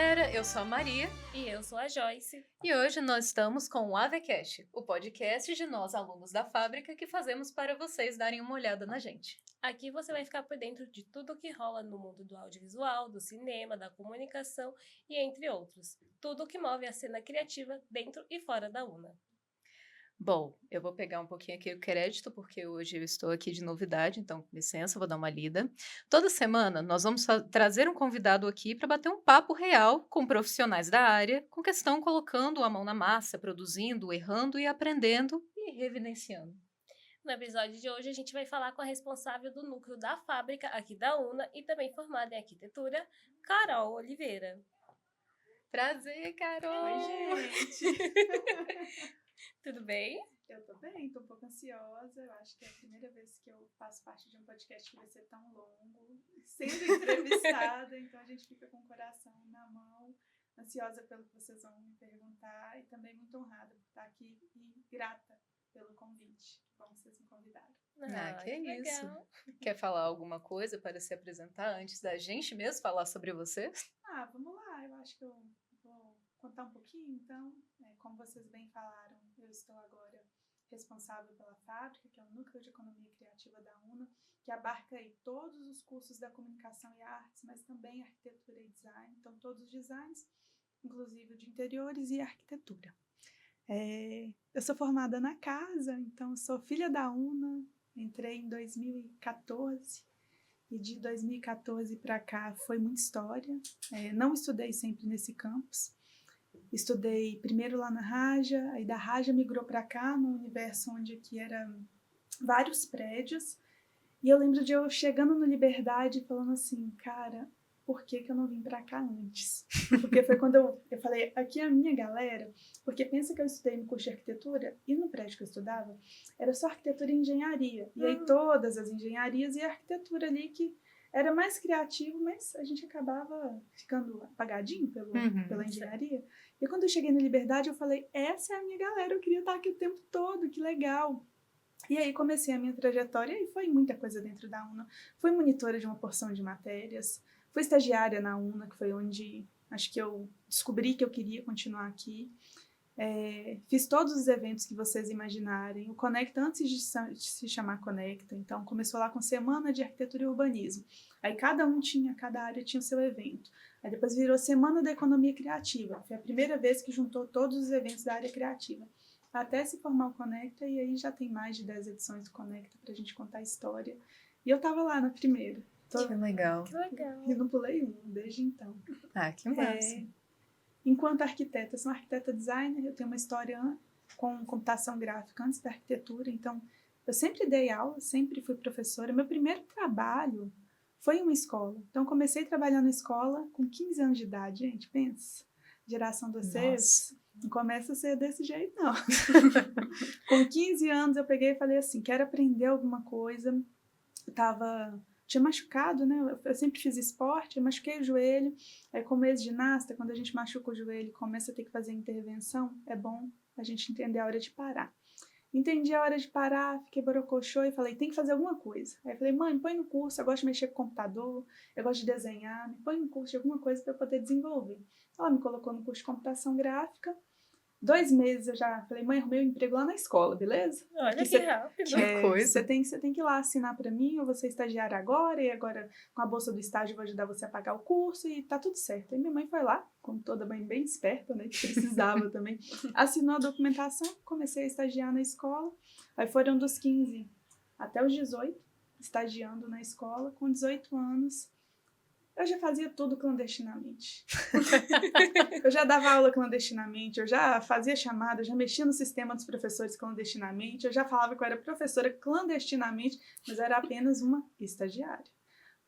galera, eu sou a Maria. E eu sou a Joyce. E hoje nós estamos com o AVCast, o podcast de nós, alunos da fábrica, que fazemos para vocês darem uma olhada na gente. Aqui você vai ficar por dentro de tudo o que rola no mundo do audiovisual, do cinema, da comunicação e entre outros. Tudo o que move a cena criativa dentro e fora da UNA. Bom, eu vou pegar um pouquinho aqui o crédito, porque hoje eu estou aqui de novidade, então, com licença, vou dar uma lida. Toda semana nós vamos trazer um convidado aqui para bater um papo real com profissionais da área, com questão colocando a mão na massa, produzindo, errando e aprendendo e revidenciando. No episódio de hoje, a gente vai falar com a responsável do núcleo da fábrica aqui da UNA e também formada em arquitetura, Carol Oliveira. Prazer, Carol! Oi, gente! Tudo bem? Eu tô bem, tô um pouco ansiosa. Eu acho que é a primeira vez que eu faço parte de um podcast que vai ser tão longo, sendo entrevistada, então a gente fica com o coração na mão, ansiosa pelo que vocês vão me perguntar e também muito honrada por estar aqui e grata pelo convite. Que bom que vocês me convidaram. Que legal. isso. Quer falar alguma coisa para se apresentar antes da gente mesmo falar sobre você? Vamos lá. Eu acho que eu vou contar um pouquinho, então. Como vocês bem falaram, eu estou agora responsável pela fábrica, que é o Núcleo de Economia Criativa da UNA, que abarca aí todos os cursos da comunicação e artes, mas também arquitetura e design, então todos os designs, inclusive de interiores e arquitetura. Eu sou formada na casa, então sou filha da UNA, entrei em 2014 e de 2014 para cá foi muita história. Não estudei sempre nesse campus. Estudei primeiro lá na Raja, aí da Raja migrou para cá, num universo onde aqui eram vários prédios. E eu lembro de eu chegando no Liberdade falando assim, cara, por que eu não vim para cá antes? Porque foi quando eu falei, aqui é a minha galera, porque pensa que eu estudei no curso de arquitetura e no prédio que eu estudava era só arquitetura e engenharia. E aí todas as engenharias e a arquitetura ali que era mais criativo, mas a gente acabava ficando apagadinho pela engenharia. E quando eu cheguei na Liberdade, eu falei, essa é a minha galera, eu queria estar aqui o tempo todo, que legal. E aí comecei a minha trajetória e foi muita coisa dentro da UNA. Fui monitora de uma porção de matérias, fui estagiária na UNA, que foi onde acho que eu descobri que eu queria continuar aqui. Fiz todos os eventos que vocês imaginarem. O Conecta, antes de se chamar Conecta, então começou lá com Semana de Arquitetura e Urbanismo. Aí cada área tinha o seu evento. Aí depois virou Semana da Economia Criativa. Foi a primeira vez que juntou todos os eventos da área criativa. Até se formar o Conecta, e aí já tem mais de 10 edições do Conecta pra gente contar a história. E eu tava lá na primeira. Que legal. Que legal. E não pulei desde então. Que massa. Enquanto arquiteta, sou arquiteta designer, eu tenho uma história com computação gráfica antes da arquitetura, então eu sempre dei aula, sempre fui professora. Meu primeiro trabalho foi em uma escola. Então comecei a trabalhar na escola com 15 anos de idade, gente, pensa. Geração de vocês não começa a ser desse jeito, não. Com 15 anos eu peguei e falei assim, quero aprender alguma coisa. Tinha machucado, né? Eu sempre fiz esporte, eu machuquei o joelho. Aí, como ex-ginasta, quando a gente machuca o joelho e começa a ter que fazer intervenção, é bom a gente entender a hora de parar. Entendi a hora de parar, fiquei borocochô e falei, tem que fazer alguma coisa. Aí falei, mãe, me põe no curso, eu gosto de mexer com computador, eu gosto de desenhar, me põe no curso de alguma coisa para eu poder desenvolver. Ela me colocou no curso de computação gráfica. 2 meses eu já falei, mãe, arrumei um emprego lá na escola, beleza? Olha que rápido. Que coisa. Você tem que ir lá assinar pra mim, eu vou ser estagiária agora, e agora com a bolsa do estágio eu vou ajudar você a pagar o curso, e tá tudo certo. Aí minha mãe foi lá, como toda mãe bem esperta, né, que precisava também, assinou a documentação, comecei a estagiar na escola, aí foram dos 15 até os 18, estagiando na escola, com 18 anos, eu já fazia tudo clandestinamente. Eu já dava aula clandestinamente, eu já fazia chamada, eu já mexia no sistema dos professores clandestinamente, eu já falava que eu era professora clandestinamente, mas era apenas uma estagiária.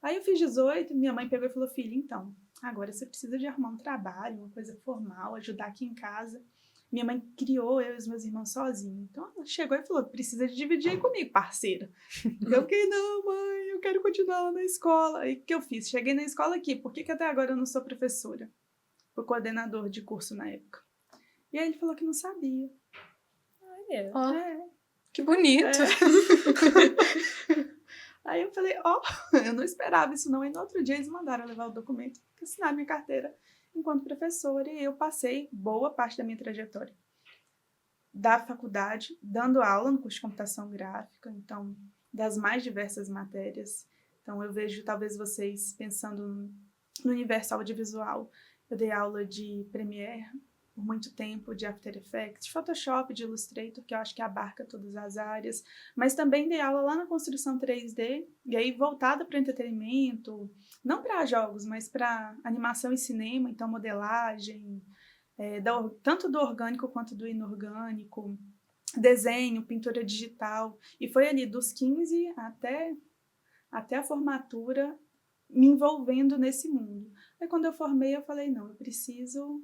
Aí eu fiz 18, minha mãe pegou e falou, filha, então, agora você precisa de arrumar um trabalho, uma coisa formal, ajudar aqui em casa. Minha mãe criou eu e os meus irmãos sozinhos. Então ela chegou e falou, precisa de dividir aí comigo, parceira. Eu fiquei, não, mãe, eu quero continuar lá na escola. Aí o que eu fiz? Cheguei na escola aqui, por que até agora eu não sou professora? Fui coordenador de curso na época. E aí ele falou que não sabia. Olha. Que bonito. Aí eu falei, eu não esperava isso não. E no outro dia eles mandaram levar o documento, assinar minha carteira. enquanto professora, e eu passei boa parte da minha trajetória da faculdade, dando aula no curso de computação gráfica, então, das mais diversas matérias. Então, eu vejo, talvez, vocês pensando no universo audiovisual. Eu dei aula de Premiere por muito tempo, de After Effects, de Photoshop, de Illustrator, que eu acho que abarca todas as áreas, mas também dei aula lá na construção 3D, e aí voltada para o entretenimento, não para jogos, mas para animação e cinema, então modelagem, tanto do orgânico quanto do inorgânico, desenho, pintura digital, e foi ali dos 15 até a formatura me envolvendo nesse mundo. Aí quando eu formei, eu falei, não, eu preciso,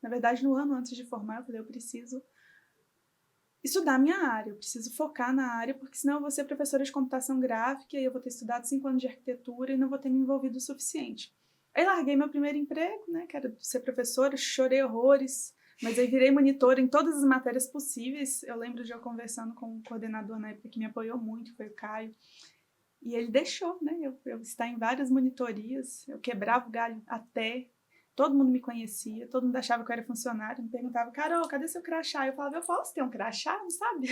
na verdade no ano antes de formar, eu falei, eu preciso estudar a minha área, eu preciso focar na área, porque senão eu vou ser professora de computação gráfica e eu vou ter estudado 5 anos de arquitetura e não vou ter me envolvido o suficiente. Aí larguei meu primeiro emprego, né, que era ser professora, chorei horrores, mas aí virei monitora em todas as matérias possíveis. Eu lembro de eu conversando com o coordenador na época que me apoiou muito, foi o Caio, e ele deixou, né, eu estar em várias monitorias, eu quebrava o galho até, todo mundo me conhecia, todo mundo achava que eu era funcionário, me perguntava, Carol, cadê seu crachá? Eu falava, eu posso ter um crachá? Não sabia.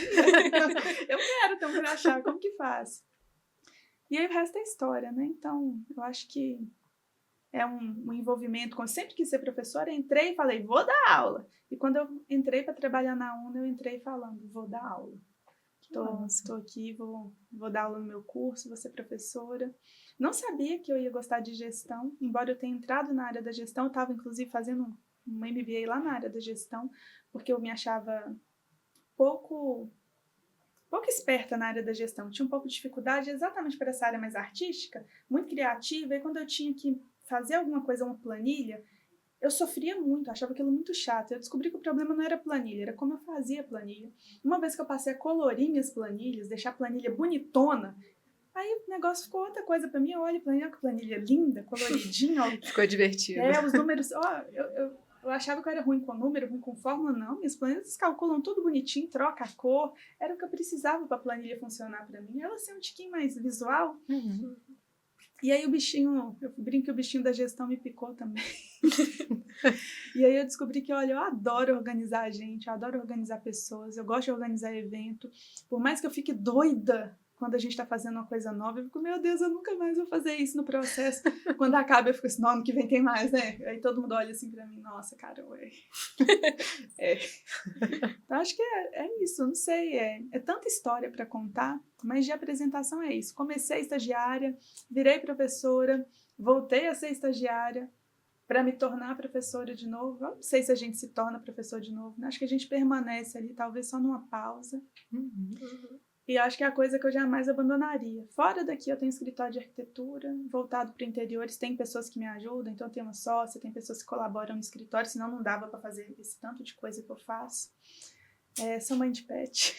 Eu quero ter um crachá, como que faz? E aí o resto é história, né? Então, eu acho que é um envolvimento, como eu sempre quis ser professora, entrei e falei, vou dar aula. E quando eu entrei para trabalhar na UNA, eu entrei falando, vou dar aula. Estou aqui, vou dar aula no meu curso, vou ser professora. Não sabia que eu ia gostar de gestão, embora eu tenha entrado na área da gestão, eu estava inclusive fazendo um MBA lá na área da gestão, porque eu me achava pouco esperta na área da gestão, tinha um pouco de dificuldade exatamente para essa área mais artística, muito criativa, e quando eu tinha que fazer alguma coisa, uma planilha, eu sofria muito, achava aquilo muito chato. Eu descobri que o problema não era a planilha, era como eu fazia a planilha. Uma vez que eu passei a colorir minhas planilhas, deixar a planilha bonitona, aí o negócio ficou outra coisa para mim. Eu olho planilha, que planilha linda, coloridinha. Ficou divertido. Os números... eu achava que eu era ruim com número, ruim com fórmula, não. Minhas planilhas calculam tudo bonitinho, troca a cor. Era o que eu precisava para a planilha funcionar para mim. Ela ser um tiquinho mais visual. Uhum. E aí o bichinho, eu brinco que o bichinho da gestão me picou também. E aí eu descobri que, olha, eu adoro organizar a gente, eu adoro organizar pessoas, eu gosto de organizar evento. Por mais que eu fique doida quando a gente está fazendo uma coisa nova, eu fico, meu Deus, eu nunca mais vou fazer isso no processo. Quando acaba, eu fico assim, não, ano que vem tem mais, né? Aí todo mundo olha assim pra mim, nossa, cara, ué. Então, acho que é isso, não sei, é tanta história para contar, mas de apresentação é isso. Comecei estagiária, virei professora, voltei a ser estagiária para me tornar professora de novo. Eu não sei se a gente se torna professor de novo, né? Acho que a gente permanece ali, talvez só numa pausa. E acho que é a coisa que eu jamais abandonaria. Fora daqui, eu tenho escritório de arquitetura, voltado para interiores, tem pessoas que me ajudam, então eu tenho uma sócia, tem pessoas que colaboram no escritório, senão não dava para fazer esse tanto de coisa que eu faço. Sou mãe de pet,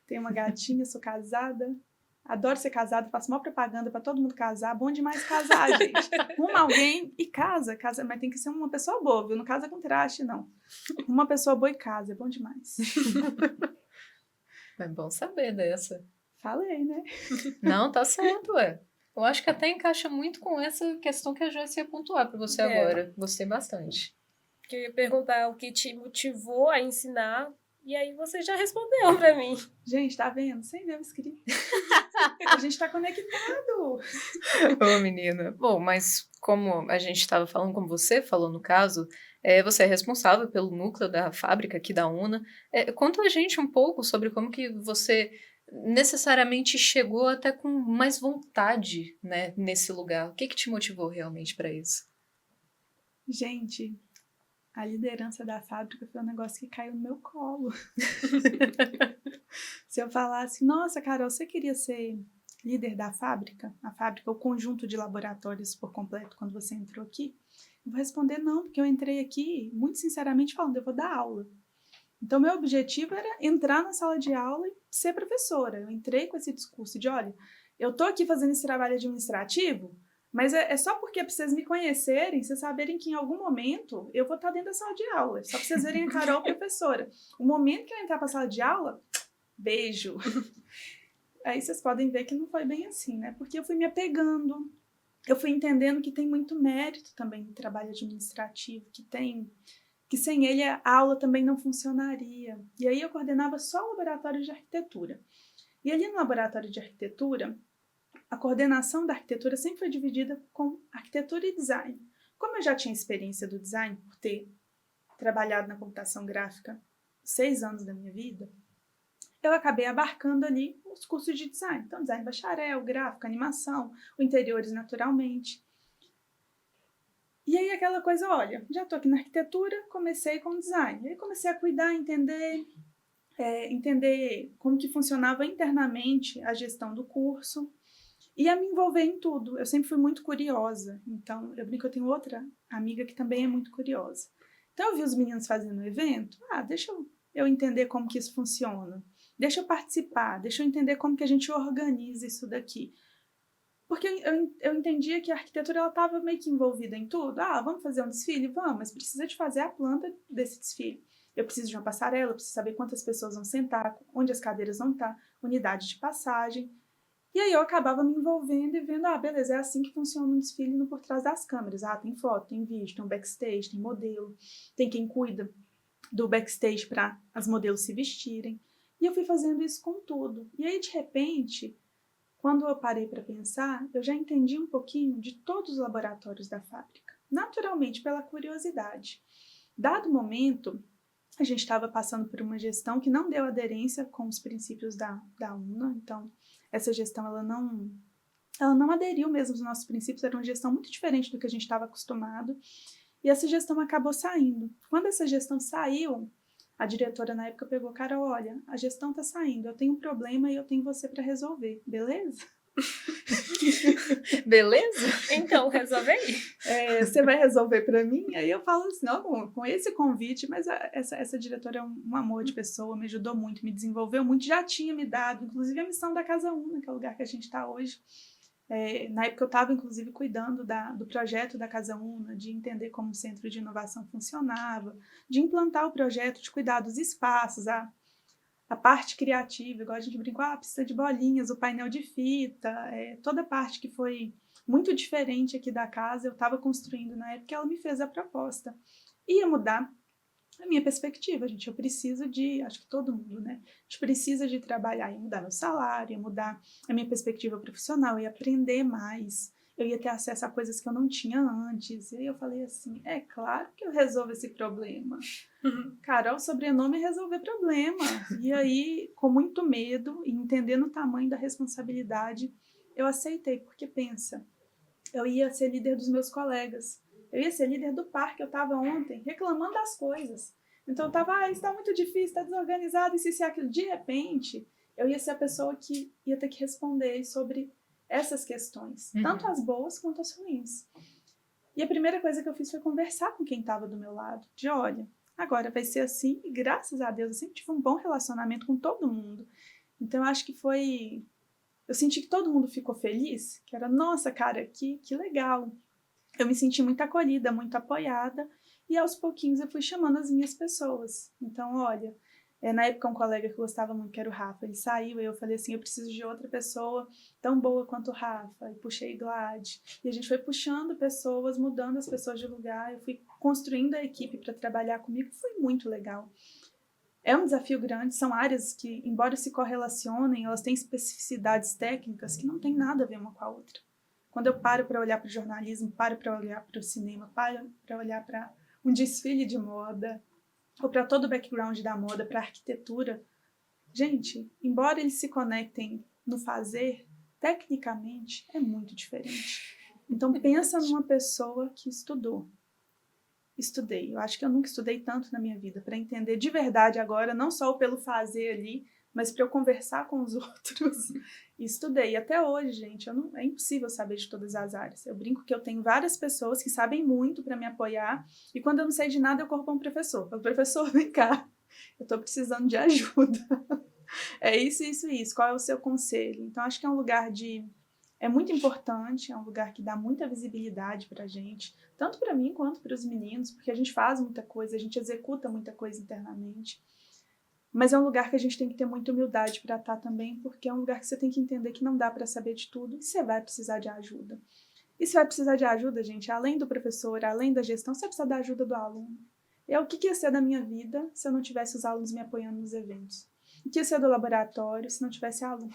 tenho uma gatinha, sou casada, adoro ser casada, faço maior propaganda para todo mundo casar, bom demais casar, gente. Arruma alguém e casa, mas tem que ser uma pessoa boa, viu? Não casa com traste, não. Uma pessoa boa e casa, é bom demais. É bom saber dessa. Falei, né? Não, tá certo, ué. Eu acho que até encaixa muito com essa questão que a Joyce ia pontuar para você agora. Gostei bastante. Que eu ia perguntar o que te motivou a ensinar, e aí você já respondeu para mim. Gente, tá vendo? Sem ver o escrito. A gente tá conectado. Ô, menina. Bom, mas como a gente estava falando, como você falou no caso, você é responsável pelo núcleo da fábrica aqui da UNA. Conta a gente um pouco sobre como que você necessariamente chegou até com mais vontade, né, nesse lugar. O que te motivou realmente para isso? Gente, a liderança da fábrica foi um negócio que caiu no meu colo. Se eu falasse, nossa, Carol, você queria ser líder da fábrica? A fábrica, o conjunto de laboratórios por completo, quando você entrou aqui? Eu vou responder não, porque eu entrei aqui, muito sinceramente falando, eu vou dar aula. Então, meu objetivo era entrar na sala de aula e ser professora. Eu entrei com esse discurso de, olha, eu tô aqui fazendo esse trabalho administrativo, mas é só porque é pra vocês me conhecerem, vocês saberem que em algum momento eu vou estar dentro da sala de aula. Só pra vocês verem a Carol professora. O momento que eu entrar pra sala de aula, beijo. Aí vocês podem ver que não foi bem assim, né? Porque eu fui me apegando. eu fui entendendo que tem muito mérito também no trabalho administrativo, que sem ele a aula também não funcionaria. E aí eu coordenava só o laboratório de arquitetura. E ali no laboratório de arquitetura, a coordenação da arquitetura sempre foi dividida com arquitetura e design. Como eu já tinha experiência do design, por ter trabalhado na computação gráfica 6 anos da minha vida, eu acabei abarcando ali os cursos de design. Então, design bacharel, gráfico, animação, o interiores naturalmente. E aí aquela coisa, olha, já estou aqui na arquitetura, comecei com design. Aí comecei a cuidar, entender como que funcionava internamente a gestão do curso e a me envolver em tudo. Eu sempre fui muito curiosa. Então, eu brinco que eu tenho outra amiga que também é muito curiosa. Então, eu vi os meninos fazendo o evento. Deixa eu entender como que isso funciona. Deixa eu participar, deixa eu entender como que a gente organiza isso daqui. Porque eu entendia que a arquitetura estava meio que envolvida em tudo. Vamos fazer um desfile? Vamos, mas precisa de fazer a planta desse desfile. Eu preciso de uma passarela, eu preciso saber quantas pessoas vão sentar, onde as cadeiras vão estar, unidade de passagem. E aí eu acabava me envolvendo e vendo, beleza, é assim que funciona um desfile no por trás das câmeras. Tem foto, tem vídeo, tem um backstage, tem modelo, tem quem cuida do backstage para as modelos se vestirem. E eu fui fazendo isso com tudo. E aí, de repente, quando eu parei para pensar, eu já entendi um pouquinho de todos os laboratórios da fábrica. Naturalmente, pela curiosidade. Dado o momento, a gente estava passando por uma gestão que não deu aderência com os princípios da UNA. Então, essa gestão ela não aderiu mesmo aos nossos princípios, era uma gestão muito diferente do que a gente estava acostumado. E essa gestão acabou saindo. Quando essa gestão saiu, a diretora na época pegou, Carol, olha, a gestão está saindo, eu tenho um problema e eu tenho você para resolver, beleza? Beleza? Então, resolve aí. Você vai resolver para mim? Aí eu falo assim, não, com esse convite, mas essa diretora é um amor de pessoa, me ajudou muito, me desenvolveu muito, já tinha me dado, inclusive a missão da Casa Una, que é o lugar que a gente está hoje. Na época eu estava, inclusive, cuidando do projeto da Casa Una, de entender como o Centro de Inovação funcionava, de implantar o projeto, de cuidar dos espaços, a parte criativa, igual a gente brincou, precisa de bolinhas, o painel de fita, toda a parte que foi muito diferente aqui da casa, eu estava construindo na época, ela me fez a proposta. Ia mudar a minha perspectiva, gente, eu preciso acho que todo mundo, né? A gente precisa de trabalhar, ia mudar meu salário, ia mudar a minha perspectiva profissional, ia aprender mais, eu ia ter acesso a coisas que eu não tinha antes. E aí eu falei assim, é claro que eu resolvo esse problema. Carol, sobrenome é resolver problema. E aí, com muito medo e entendendo o tamanho da responsabilidade, eu aceitei, porque pensa, eu ia ser líder dos meus colegas. Eu ia ser líder do parque, eu estava ontem reclamando das coisas. Então eu estava, isso está muito difícil, está desorganizado, isso e aquilo. De repente, eu ia ser a pessoa que ia ter que responder sobre essas questões, tanto as boas quanto as ruins. E a primeira coisa que eu fiz foi conversar com quem estava do meu lado, de olha, agora vai ser assim, e graças a Deus eu sempre tive um bom relacionamento com todo mundo. Então eu acho que eu senti que todo mundo ficou feliz, que era, nossa, cara, que legal. Eu me senti muito acolhida, muito apoiada, e aos pouquinhos eu fui chamando as minhas pessoas. Então, olha, na época um colega que eu gostava muito, que era o Rafa, ele saiu e eu falei assim, eu preciso de outra pessoa tão boa quanto o Rafa, e puxei Glad. E a gente foi puxando pessoas, mudando as pessoas de lugar, eu fui construindo a equipe para trabalhar comigo, foi muito legal. É um desafio grande, são áreas que, embora se correlacionem, elas têm especificidades técnicas que não tem nada a ver uma com a outra. Quando eu paro para olhar para o jornalismo, paro para olhar para o cinema, paro para olhar para um desfile de moda, ou para todo o background da moda, para a arquitetura, gente, embora eles se conectem no fazer, tecnicamente é muito diferente. Então pensa numa pessoa que estudou. Estudei. Eu acho que eu nunca estudei tanto na minha vida para entender de verdade agora, não só pelo fazer ali, mas para eu conversar com os outros. E estudei. E até hoje, gente, é impossível saber de todas as áreas. Eu brinco que eu tenho várias pessoas que sabem muito para me apoiar, e quando eu não sei de nada, eu corro para um professor. Falo, professor, vem cá, eu estou precisando de ajuda. É isso, isso, isso. Qual é o seu conselho? Então, acho que é um lugar é muito importante, é um lugar que dá muita visibilidade para a gente, tanto para mim quanto para os meninos, porque a gente faz muita coisa, a gente executa muita coisa internamente. Mas é um lugar que a gente tem que ter muita humildade para estar também, porque é um lugar que você tem que entender que não dá para saber de tudo e você vai precisar de ajuda. E você vai precisar de ajuda, gente, além do professor, além da gestão, você vai precisar da ajuda do aluno. O que ia ser da minha vida se eu não tivesse os alunos me apoiando nos eventos? O que ia ser do laboratório se não tivesse aluno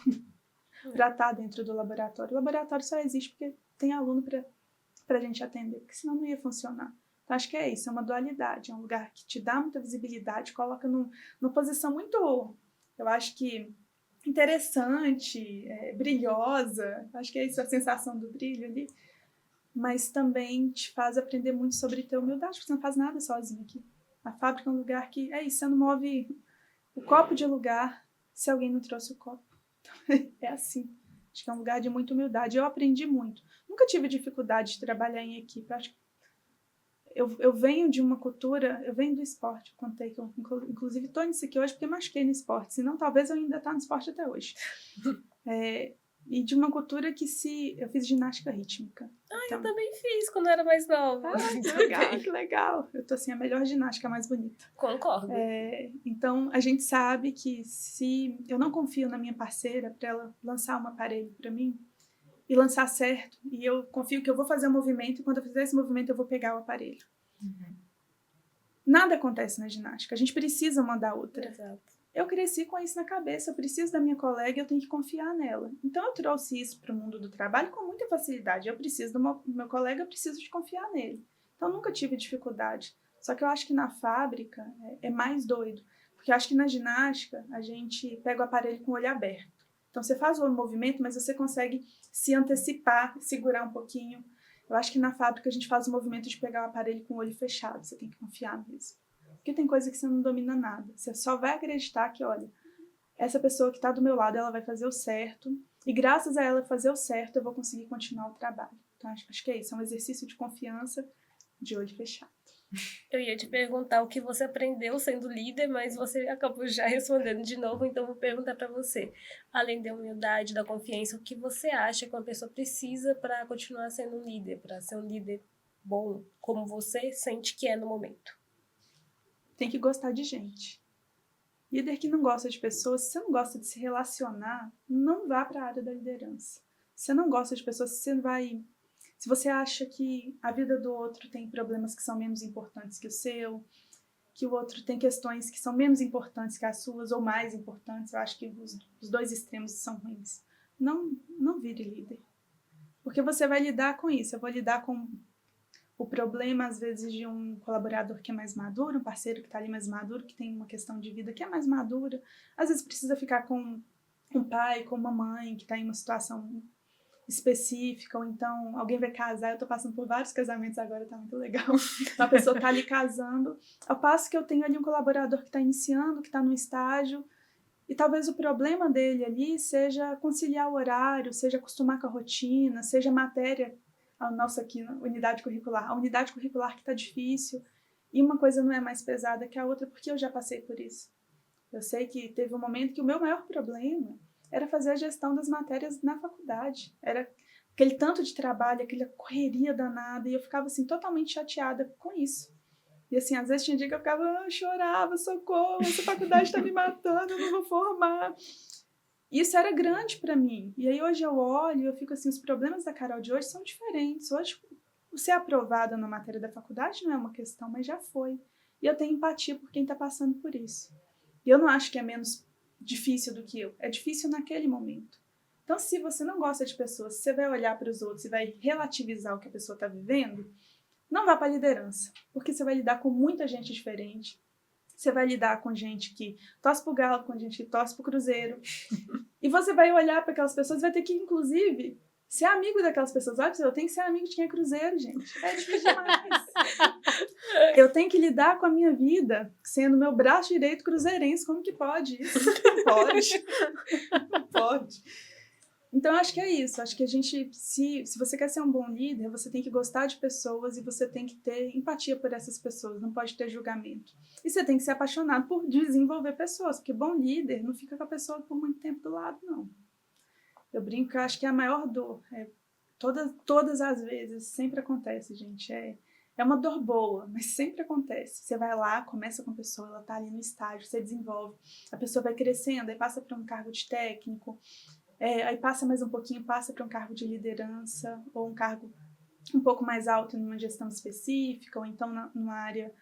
para estar dentro do laboratório? O laboratório só existe porque tem aluno para a gente atender, porque senão não ia funcionar. Então, acho que é isso, é uma dualidade, é um lugar que te dá muita visibilidade, coloca numa posição muito, eu acho que, interessante, brilhosa, acho que é isso, a sensação do brilho ali, mas também te faz aprender muito sobre ter humildade, porque você não faz nada sozinho aqui. A fábrica é um lugar que, é isso, você não move o copo de lugar se alguém não trouxe o copo. É assim. Acho que é um lugar de muita humildade. Eu aprendi muito. Nunca tive dificuldade de trabalhar em equipe. Acho que eu venho de uma cultura, eu venho do esporte. Eu contei que eu, inclusive, estou nisso aqui hoje porque machuquei no esporte. Senão, talvez eu ainda tá no esporte até hoje. E de uma cultura que eu fiz ginástica rítmica. Eu também fiz quando eu era mais nova. Que legal, que legal. Eu tô assim, a melhor ginástica, a mais bonita. Concordo. Então, a gente sabe que se eu não confio na minha parceira para ela lançar um aparelho para mim e lançar certo, e eu confio que eu vou fazer um movimento e quando eu fizer esse movimento eu vou pegar o aparelho. Nada acontece na ginástica, a gente precisa uma da outra. Exato. Eu cresci com isso na cabeça, eu preciso da minha colega e eu tenho que confiar nela. Então eu trouxe isso para o mundo do trabalho com muita facilidade. Eu preciso do meu colega, eu preciso de confiar nele. Então nunca tive dificuldade. Só que eu acho que na fábrica é mais doido. Porque eu acho que na ginástica a gente pega o aparelho com o olho aberto. Então você faz o movimento, mas você consegue se antecipar, segurar um pouquinho. Eu acho que na fábrica a gente faz o movimento de pegar o aparelho com o olho fechado. Você tem que confiar mesmo. Porque tem coisa que você não domina nada. Você só vai acreditar que, olha, essa pessoa que está do meu lado, ela vai fazer o certo. E graças a ela fazer o certo, eu vou conseguir continuar o trabalho. Então, acho que é isso. É um exercício de confiança de olho fechado. Eu ia te perguntar o que você aprendeu sendo líder, mas você acabou já respondendo de novo, então vou perguntar para você. Além da humildade, da confiança, o que você acha que uma pessoa precisa para continuar sendo um líder, para ser um líder bom, como você sente que é no momento? Tem que gostar de gente. Líder que não gosta de pessoas, se você não gosta de se relacionar, não vá para a área da liderança. Se você não gosta de pessoas, se você acha que a vida do outro tem problemas que são menos importantes que o seu, que o outro tem questões que são menos importantes que as suas ou mais importantes, eu acho que os dois extremos são ruins. Não vire líder. Porque você vai lidar com isso. Eu vou lidar com o problema, às vezes, de um colaborador que é mais maduro, um parceiro que está ali mais maduro, que tem uma questão de vida que é mais madura. Às vezes precisa ficar com um pai, com uma mãe que está em uma situação específica, ou então alguém vai casar. Eu estou passando por vários casamentos agora, tá muito legal. Então a pessoa está ali casando, ao passo que eu tenho ali um colaborador que está iniciando, que está no estágio, e talvez o problema dele ali seja conciliar o horário, seja acostumar com a rotina, seja matéria, a nossa aqui, unidade curricular. A unidade curricular que está difícil, e uma coisa não é mais pesada que a outra, porque eu já passei por isso. Eu sei que teve um momento que o meu maior problema era fazer a gestão das matérias na faculdade. Era aquele tanto de trabalho, aquela correria danada, e eu ficava assim totalmente chateada com isso. E assim, às vezes tinha dia que eu chorava, socorro, essa faculdade está me matando, eu não vou formar. Isso era grande para mim. E aí hoje eu olho e eu fico assim, os problemas da Carol de hoje são diferentes. Hoje, ser aprovada na matéria da faculdade não é uma questão, mas já foi. E eu tenho empatia por quem está passando por isso. E eu não acho que é menos difícil do que eu. É difícil naquele momento. Então, se você não gosta de pessoas, se você vai olhar para os outros e vai relativizar o que a pessoa está vivendo, não vá para a liderança, porque você vai lidar com muita gente diferente. Você vai lidar com gente que torce pro Galo, com gente que torce pro Cruzeiro. E você vai olhar para aquelas pessoas e vai ter que, inclusive, ser amigo daquelas pessoas. Olha, eu tenho que ser amigo de quem é Cruzeiro, gente. É difícil demais. Eu tenho que lidar com a minha vida sendo meu braço direito cruzeirense. Como que pode isso? Não pode. Não pode. Então, acho que é isso. Acho que a gente, se você quer ser um bom líder, você tem que gostar de pessoas e você tem que ter empatia por essas pessoas. Não pode ter julgamento. E você tem que ser apaixonado por desenvolver pessoas, porque bom líder não fica com a pessoa por muito tempo do lado, não. Eu brinco que eu acho que é a maior dor. Todas as vezes, sempre acontece, gente. É uma dor boa, mas sempre acontece. Você vai lá, começa com a pessoa, ela tá ali no estágio, você desenvolve. A pessoa vai crescendo, aí passa para um cargo de técnico, aí passa mais um pouquinho, passa para um cargo de liderança ou um cargo um pouco mais alto numa gestão específica, ou então numa área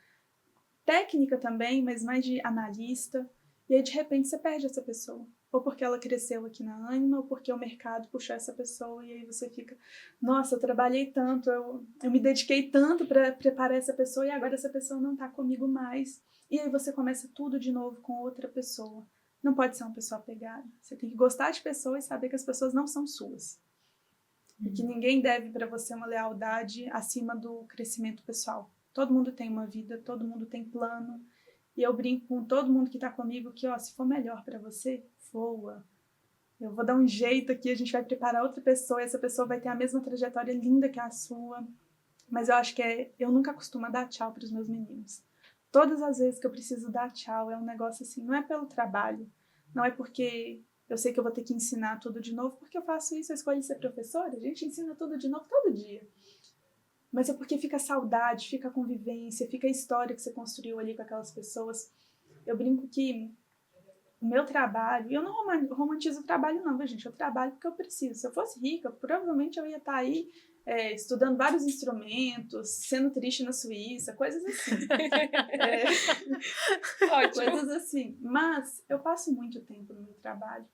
técnica também, mas mais de analista, e aí de repente você perde essa pessoa. Ou porque ela cresceu aqui na Ânima, ou porque o mercado puxou essa pessoa, e aí você fica, nossa, eu trabalhei tanto, eu me dediquei tanto para preparar essa pessoa, e agora essa pessoa não está comigo mais. E aí você começa tudo de novo com outra pessoa. Não pode ser uma pessoa apegada. Você tem que gostar de pessoas e saber que as pessoas não são suas. E que ninguém deve para você uma lealdade acima do crescimento pessoal. Todo mundo tem uma vida, todo mundo tem plano. E eu brinco com todo mundo que está comigo que, ó, se for melhor para você, voa. Eu vou dar um jeito aqui, a gente vai preparar outra pessoa, essa pessoa vai ter a mesma trajetória linda que a sua. Mas eu acho que eu nunca costumo dar tchau para os meus meninos. Todas as vezes que eu preciso dar tchau, é um negócio assim, não é pelo trabalho, não é porque eu sei que eu vou ter que ensinar tudo de novo, porque eu faço isso, eu escolho ser professora, a gente ensina tudo de novo todo dia. Mas é porque fica a saudade, fica a convivência, fica a história que você construiu ali com aquelas pessoas. Eu brinco que o meu trabalho, e eu não romantizo o trabalho não, gente, eu trabalho porque eu preciso. Se eu fosse rica, provavelmente eu ia estar aí estudando vários instrumentos, sendo triste na Suíça, coisas assim. Ótimo. Coisas assim. Mas eu passo muito tempo no meu trabalho.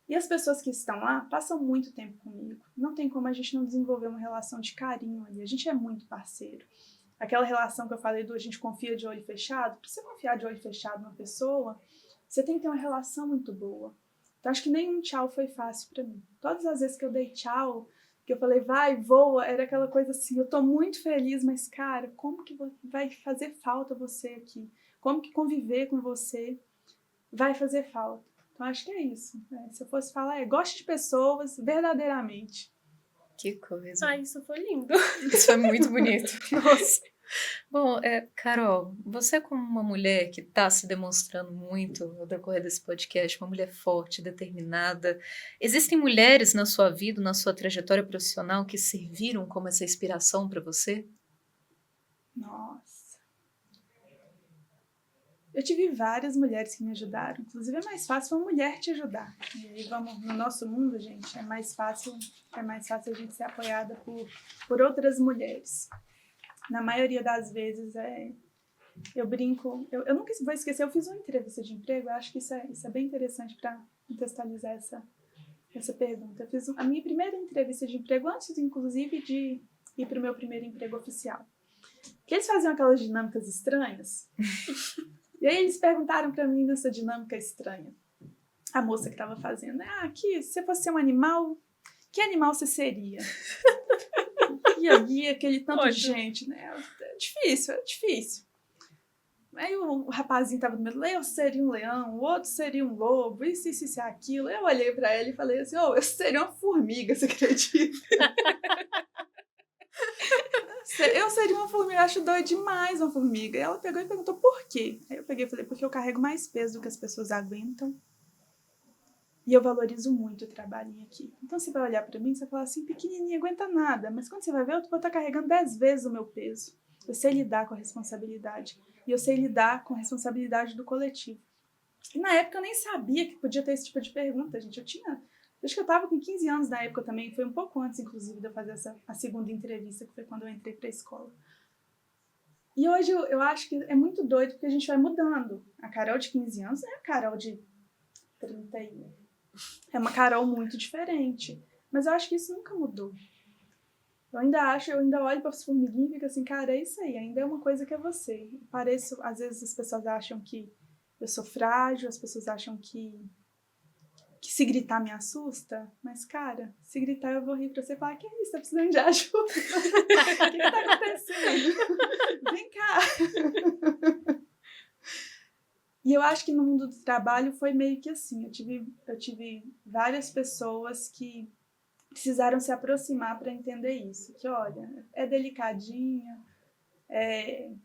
E as pessoas que estão lá passam muito tempo comigo. Não tem como a gente não desenvolver uma relação de carinho ali. A gente é muito parceiro. Aquela relação que eu falei do a gente confia de olho fechado. Para você confiar de olho fechado numa pessoa, você tem que ter uma relação muito boa. Então, acho que nenhum tchau foi fácil para mim. Todas as vezes que eu dei tchau, que eu falei, vai, voa, era aquela coisa assim, eu tô muito feliz, mas, cara, como que vai fazer falta você aqui? Como que conviver com você vai fazer falta? Então, acho que é isso. Se eu fosse falar, goste de pessoas verdadeiramente. Que coisa. Ah, isso foi lindo. Isso é muito bonito. Nossa. Bom, Carol, você como uma mulher que está se demonstrando muito no decorrer desse podcast, uma mulher forte, determinada, existem mulheres na sua vida, na sua trajetória profissional que serviram como essa inspiração para você? Nossa. Eu tive várias mulheres que me ajudaram. Inclusive, é mais fácil uma mulher te ajudar. E aí, no nosso mundo, gente, é mais fácil a gente ser apoiada por outras mulheres. Na maioria das vezes, eu brinco... Eu nunca vou esquecer, eu fiz uma entrevista de emprego, eu acho que isso é bem interessante para contextualizar essa pergunta. Eu fiz a minha primeira entrevista de emprego antes, inclusive, de ir para o meu primeiro emprego oficial. Porque eles faziam aquelas dinâmicas estranhas... E aí eles perguntaram para mim nessa dinâmica estranha. A moça que estava fazendo, aqui, se você fosse um animal, que animal você seria? E aí aquele tanto de gente, né? É difícil. Aí o rapazinho estava do meu lado, eu seria um leão, o outro seria um lobo, isso, aquilo. Eu olhei para ela e falei assim, eu seria uma formiga, você acredita? Eu seria uma formiga, eu acho doido demais uma formiga. E ela pegou e perguntou por quê? Aí eu peguei e falei, porque eu carrego mais peso do que as pessoas aguentam. E eu valorizo muito o trabalhinho aqui. Então você vai olhar pra mim e você vai falar assim, pequenininha, aguenta nada. Mas quando você vai ver, eu vou estar carregando 10 vezes o meu peso. Eu sei lidar com a responsabilidade. E eu sei lidar com a responsabilidade do coletivo. E na época eu nem sabia que podia ter esse tipo de pergunta, gente. Acho que eu tava com 15 anos na época também, foi um pouco antes, inclusive, de eu fazer a segunda entrevista, que foi quando eu entrei pra escola. E hoje eu acho que é muito doido, porque a gente vai mudando. A Carol de 15 anos não é a Carol de 31. É uma Carol muito diferente. Mas eu acho que isso nunca mudou. Eu ainda olho para as formiguinhas e fico assim, cara, é isso aí, ainda é uma coisa que é você. Às vezes as pessoas acham que eu sou frágil, as pessoas acham que se gritar me assusta, mas, cara, se gritar eu vou rir pra você e falar, que é isso, tá precisando de ajuda? O que tá acontecendo? Vem cá. E eu acho que no mundo do trabalho foi meio que assim, eu tive várias pessoas que precisaram se aproximar para entender isso, que olha, é delicadinha, eu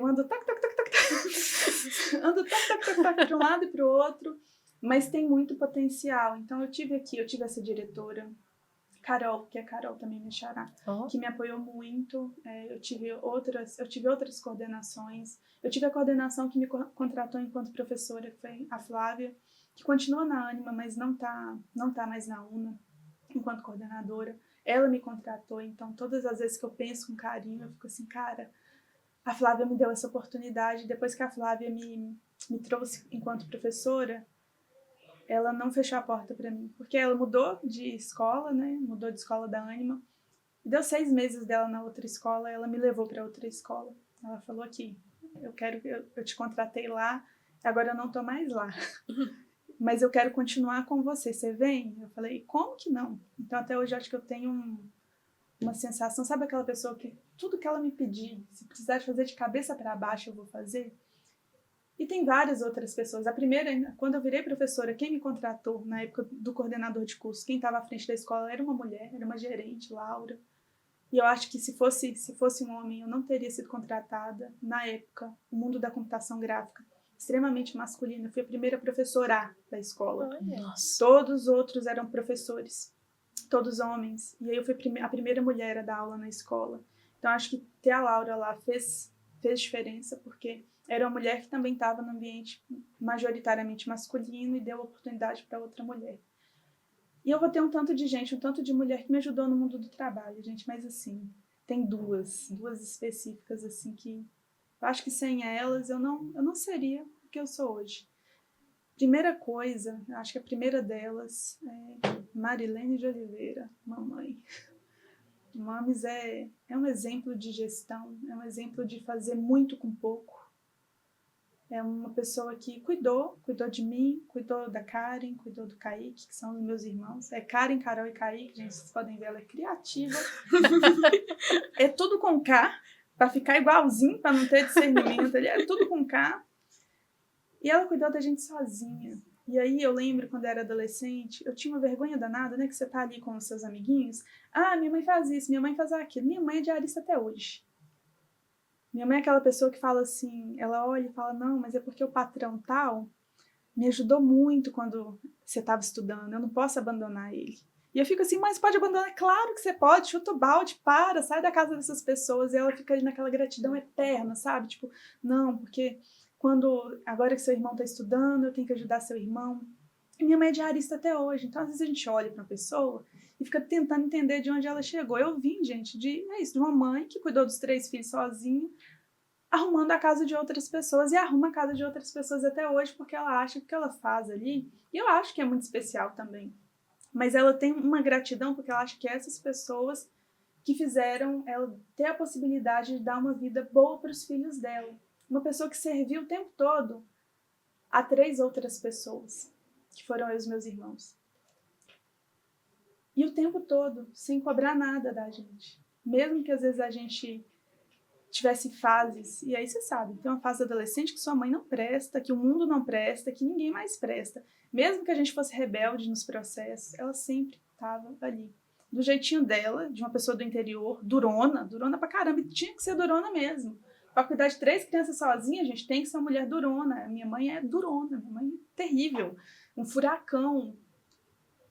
ando tac, tac, tac, tac, tac, ando tac, tac, tac, tac, de um lado e para o outro, mas tem muito potencial. Então eu tive essa diretora, Carol, que a Carol também me xará, que me apoiou muito. Eu tive outras coordenações. Eu tive a coordenação que me contratou enquanto professora, que foi a Flávia, que continua na Ânima, mas não tá mais na UNA. enquanto coordenadora. Ela me contratou, então todas as vezes que eu penso com carinho, eu fico assim, cara, a Flávia me deu essa oportunidade. Depois que a Flávia me trouxe enquanto professora, ela não fechou a porta para mim, porque ela mudou de escola, né? Mudou de escola da Ânima. Deu 6 meses dela na outra escola, ela me levou para outra escola. Ela falou aqui, eu te contratei lá, agora eu não tô mais lá. Mas eu quero continuar com você, você vem? Eu falei, como que não? Então até hoje eu acho que eu tenho uma sensação, sabe aquela pessoa que tudo que ela me pedir, se precisar de fazer de cabeça para baixo, eu vou fazer? E tem várias outras pessoas. A primeira, quando eu virei professora, quem me contratou na época do coordenador de curso, quem estava à frente da escola era uma mulher, era uma gerente, Laura. E eu acho que se fosse um homem, eu não teria sido contratada. Na época, o mundo da computação gráfica, extremamente masculino. Eu fui a primeira professora da escola. Nossa. Todos os outros eram professores, todos homens. E aí eu fui a primeira mulher a dar aula na escola. Então acho que ter a Laura lá fez diferença, porque era uma mulher que também estava no ambiente majoritariamente masculino e deu oportunidade para outra mulher. E eu vou ter um tanto de gente, um tanto de mulher que me ajudou no mundo do trabalho, gente, mas assim, tem duas específicas, assim, que eu acho que sem elas eu não seria o que eu sou hoje. Primeira coisa, acho que a primeira delas é Marilene de Oliveira, mamãe. Mames é um exemplo de gestão, é um exemplo de fazer muito com pouco. É uma pessoa que cuidou de mim, cuidou da Karen, cuidou do Kaique, que são os meus irmãos. É Karen, Carol e Kaique, gente, vocês podem ver, ela é criativa. É tudo com K, para ficar igualzinho, para não ter discernimento. É tudo com K. E ela cuidou da gente sozinha. E aí eu lembro, quando eu era adolescente, eu tinha uma vergonha danada, né? Que você tá ali com os seus amiguinhos. Ah, minha mãe faz isso, minha mãe faz aquilo. Minha mãe é diarista até hoje. Minha mãe é aquela pessoa que fala assim, ela olha e fala, não, mas é porque o patrão tal me ajudou muito quando você estava estudando, eu não posso abandonar ele. E eu fico assim, mas pode abandonar? Claro que você pode, chuta o balde, para, sai da casa dessas pessoas. E ela fica ali naquela gratidão eterna, sabe? Tipo, não, porque agora que seu irmão está estudando, eu tenho que ajudar seu irmão. E minha mãe é diarista até hoje, então às vezes a gente olha para uma pessoa e fica tentando entender de onde ela chegou. Eu vim, gente, de uma mãe que cuidou dos 3 filhos sozinha, arrumando a casa de outras pessoas, e arruma a casa de outras pessoas até hoje, porque ela acha que o que ela faz ali, e eu acho que é muito especial também, mas ela tem uma gratidão, porque ela acha que essas pessoas que fizeram ela ter a possibilidade de dar uma vida boa para os filhos dela. Uma pessoa que serviu o tempo todo a 3 outras pessoas, que foram os meus irmãos. E o tempo todo, sem cobrar nada da gente. Mesmo que às vezes a gente tivesse fases, e aí você sabe, tem uma fase adolescente que sua mãe não presta, que o mundo não presta, que ninguém mais presta. Mesmo que a gente fosse rebelde nos processos, ela sempre estava ali. Do jeitinho dela, de uma pessoa do interior, durona pra caramba, e tinha que ser durona mesmo. Para cuidar de 3 crianças sozinha, a gente tem que ser uma mulher durona. Minha mãe é durona, minha mãe é terrível, um furacão.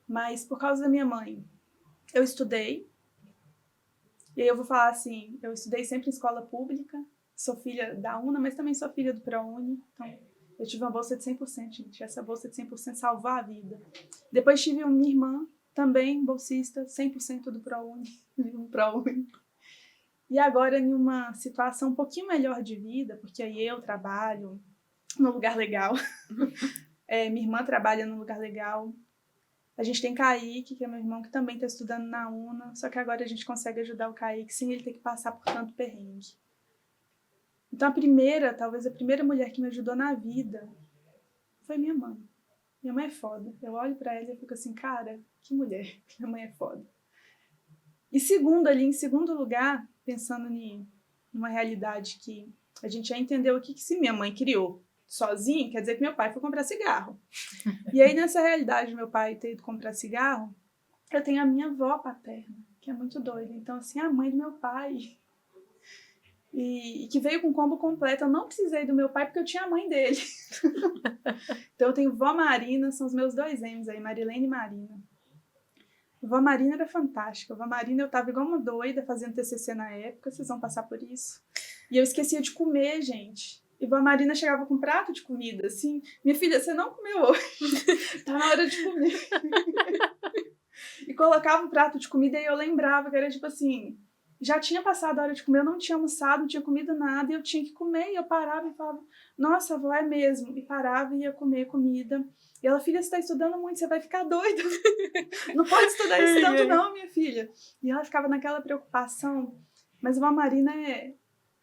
Mas por causa da minha mãe, eu estudei. E aí eu vou falar assim, eu estudei sempre em escola pública, sou filha da UNA, mas também sou filha do ProUni. Então, eu tive uma bolsa de 100%, gente. Essa bolsa de 100% salvou a vida. Depois tive uma irmã, também bolsista, 100% do ProUni, um ProUni. E agora, em uma situação um pouquinho melhor de vida, porque aí eu trabalho num lugar legal, minha irmã trabalha num lugar legal. A gente tem Kaique, que é meu irmão, que também está estudando na UNA, só que agora a gente consegue ajudar o Kaique sem ele ter que passar por tanto perrengue. Então talvez a primeira mulher que me ajudou na vida foi minha mãe. Minha mãe é foda. Eu olho pra ela e fico assim, cara, que mulher. Minha mãe é foda. E em segundo lugar, pensando numa realidade que a gente já entendeu aqui, que se minha mãe criou sozinha, quer dizer que meu pai foi comprar cigarro. E aí, nessa realidade, meu pai ter ido comprar cigarro, eu tenho a minha avó paterna, que é muito doida. Então, assim, a mãe do meu pai. E que veio com combo completo. Eu não precisei do meu pai porque eu tinha a mãe dele. Então, eu tenho vó Marina, são os meus 2 M's aí, Marilene e Marina. Vó Marina era fantástica. Vó Marina, eu tava igual uma doida fazendo TCC na época, vocês vão passar por isso. E eu esquecia de comer, gente. E vó Marina chegava com um prato de comida, assim, minha filha, você não comeu hoje. Tá na hora de comer. E colocava um prato de comida e eu lembrava que era tipo assim, já tinha passado a hora de comer, eu não tinha almoçado, não tinha comido nada, e eu tinha que comer, e eu parava e falava, nossa, avó, é mesmo. E parava e ia comer comida. E ela, filha, você tá estudando muito, você vai ficar doida. Não pode estudar isso tanto não, minha filha. E ela ficava naquela preocupação. Mas a Marina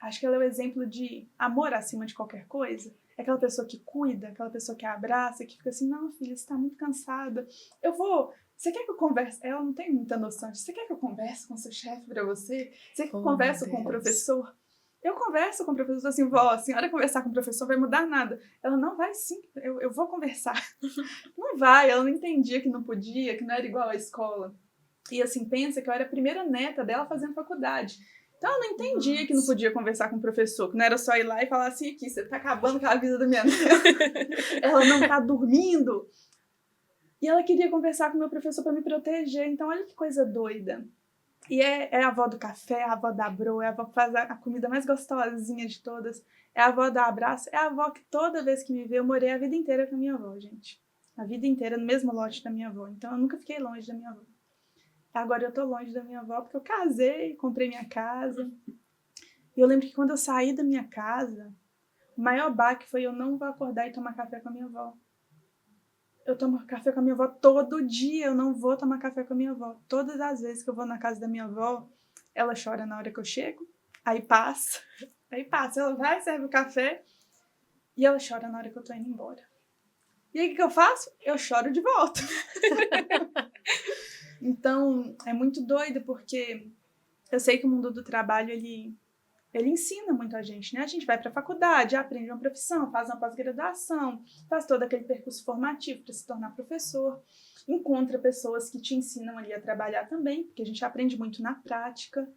acho que ela é o exemplo de amor acima de qualquer coisa. É aquela pessoa que cuida, aquela pessoa que abraça, que fica assim, não, filha, você tá muito cansada. Você quer que eu converse? Ela não tem muita noção disso. Você quer que eu converse com seu chefe pra você? Você quer que eu converse com o professor? Eu converso com o professor assim, vó, a senhora conversar com o professor vai mudar nada. Ela, não vai sim, eu vou conversar. Não vai, ela não entendia que não podia, que não era igual à escola. E assim, pensa que eu era a primeira neta dela fazendo faculdade. Então ela não entendia que não podia conversar com o professor, que não era só ir lá e falar assim, aqui, você tá acabando com a vida da minha neta. Ela não tá dormindo. E ela queria conversar com o meu professor para me proteger. Então olha que coisa doida. E é a avó do café, a avó da bro, é a avó que faz a comida mais gostosinha de todas, é a avó da abraço, é a avó que toda vez que me vê, eu morei a vida inteira com a minha avó, gente. A vida inteira no mesmo lote da minha avó. Então eu nunca fiquei longe da minha avó. Agora eu tô longe da minha avó porque eu casei, comprei minha casa. E eu lembro que quando eu saí da minha casa, o maior baque foi eu não vou acordar e tomar café com a minha avó. Eu tomo café com a minha avó todo dia, eu não vou tomar café com a minha avó. Todas as vezes que eu vou na casa da minha avó, ela chora na hora que eu chego, aí passa, ela vai, serve o café, e ela chora na hora que eu tô indo embora. E aí o que eu faço? Eu choro de volta. Então, é muito doido, porque eu sei que o mundo do trabalho, ele ensina muito a gente, né? A gente vai para a faculdade, aprende uma profissão, faz uma pós-graduação, faz todo aquele percurso formativo para se tornar professor, encontra pessoas que te ensinam ali a trabalhar também, porque a gente aprende muito na prática,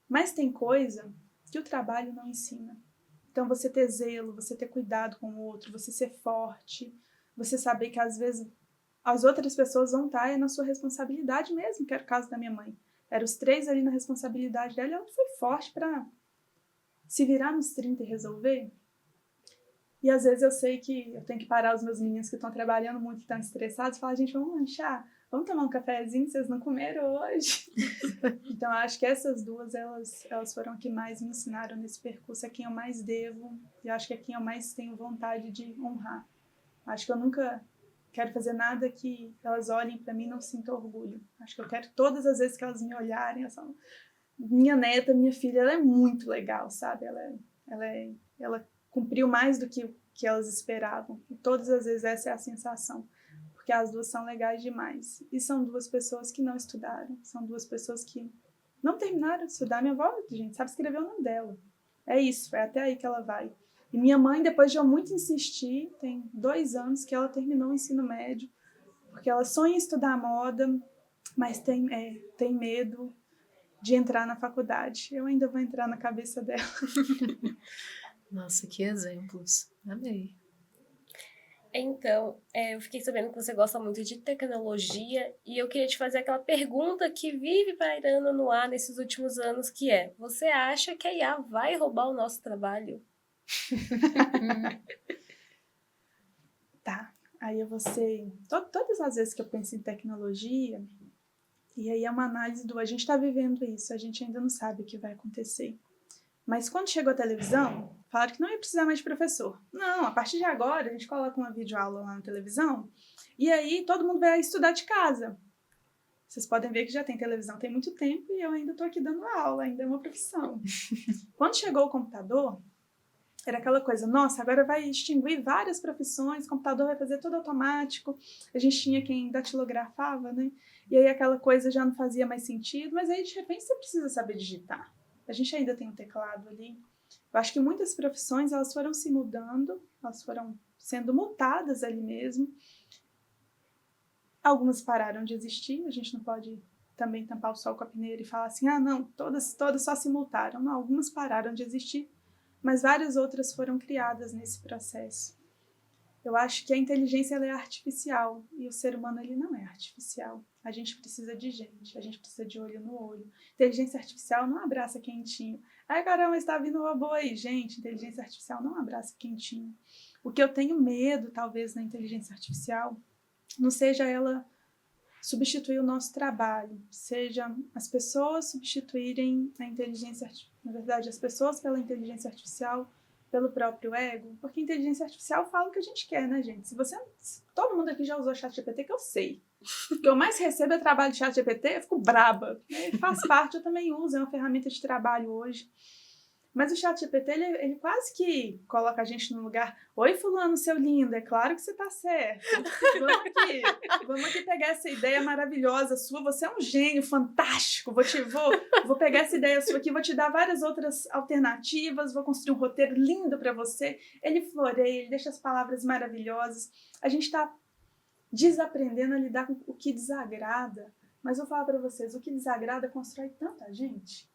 mas tem coisa que o trabalho não ensina. Então, você ter zelo, você ter cuidado com o outro, você ser forte, você saber que às vezes as outras pessoas vão estar na sua responsabilidade mesmo, que era o caso da minha mãe. Eram os 3 ali na responsabilidade dela, e ela foi forte para se virar nos 30 e resolver. E às vezes eu sei que eu tenho que parar os meus meninos que estão trabalhando muito, que estão estressados, e falar, gente, vamos lanchar, vamos tomar um cafezinho, vocês não comeram hoje. Então eu acho que essas duas, elas foram que mais me ensinaram nesse percurso, é quem eu mais devo, e acho que é quem eu mais tenho vontade de honrar. Acho que eu nunca quero fazer nada que elas olhem para mim e não sintam orgulho. Acho que eu quero todas as vezes que elas me olharem, elas falam, minha neta, minha filha, ela é muito legal, sabe? Ela cumpriu mais do que elas esperavam. E todas as vezes essa é a sensação. Porque as duas são legais demais. E são 2 pessoas que não estudaram. São 2 pessoas que não terminaram de estudar. Minha avó, gente, sabe escrever o nome dela. É isso, é até aí que ela vai. E minha mãe, depois de eu muito insistir, tem 2 anos que ela terminou o ensino médio. Porque ela sonha em estudar moda, mas tem medo de entrar na faculdade. Eu ainda vou entrar na cabeça dela. Nossa, que exemplos. Amei. Então, eu fiquei sabendo que você gosta muito de tecnologia e eu queria te fazer aquela pergunta que vive pairando no ar nesses últimos anos, que é, você acha que a IA vai roubar o nosso trabalho? Tá, aí eu vou ser... Todas as vezes que eu penso em tecnologia, e aí é uma análise a gente está vivendo isso, a gente ainda não sabe o que vai acontecer. Mas quando chegou a televisão, falaram que não ia precisar mais de professor. Não, a partir de agora a gente coloca uma videoaula lá na televisão e aí todo mundo vai estudar de casa. Vocês podem ver que já tem televisão tem muito tempo e eu ainda estou aqui dando aula, ainda é uma profissão. Quando chegou o computador, era aquela coisa, nossa, agora vai extinguir várias profissões, o computador vai fazer tudo automático. A gente tinha quem datilografava, né? E aí aquela coisa já não fazia mais sentido, mas aí de repente você precisa saber digitar. A gente ainda tem um teclado ali. Eu acho que muitas profissões elas foram se mudando, elas foram sendo multadas ali mesmo. Algumas pararam de existir, a gente não pode também tampar o sol com a peneira e falar assim, ah não, todas só se multaram. Não, algumas pararam de existir, mas várias outras foram criadas nesse processo. Eu acho que a inteligência ela é artificial e o ser humano ele não é artificial. A gente precisa de gente, a gente precisa de olho no olho. Inteligência artificial não abraça quentinho. Ai, caramba, está vindo um robô aí. Gente, inteligência artificial não abraça quentinho. O que eu tenho medo, talvez, na inteligência artificial, não seja ela substituir o nosso trabalho, seja as pessoas substituírem a inteligência artificial, na verdade, as pessoas pela inteligência artificial, pelo próprio ego, porque a inteligência artificial fala o que a gente quer, né, gente? Todo mundo aqui já usou ChatGPT, que eu sei. O que eu mais recebo é trabalho de ChatGPT, eu fico braba. Faz parte, eu também uso, é uma ferramenta de trabalho hoje. Mas o ChatGPT, ele quase que coloca a gente no lugar. Oi, fulano, seu lindo, é claro que você tá certo. Vamos aqui pegar essa ideia maravilhosa sua. Você é um gênio fantástico. Vou pegar essa ideia sua aqui, vou te dar várias outras alternativas, vou construir um roteiro lindo para você. Ele floreia, ele deixa as palavras maravilhosas. A gente tá desaprendendo a lidar com o que desagrada. Mas eu vou falar para vocês, o que desagrada constrói tanta gente.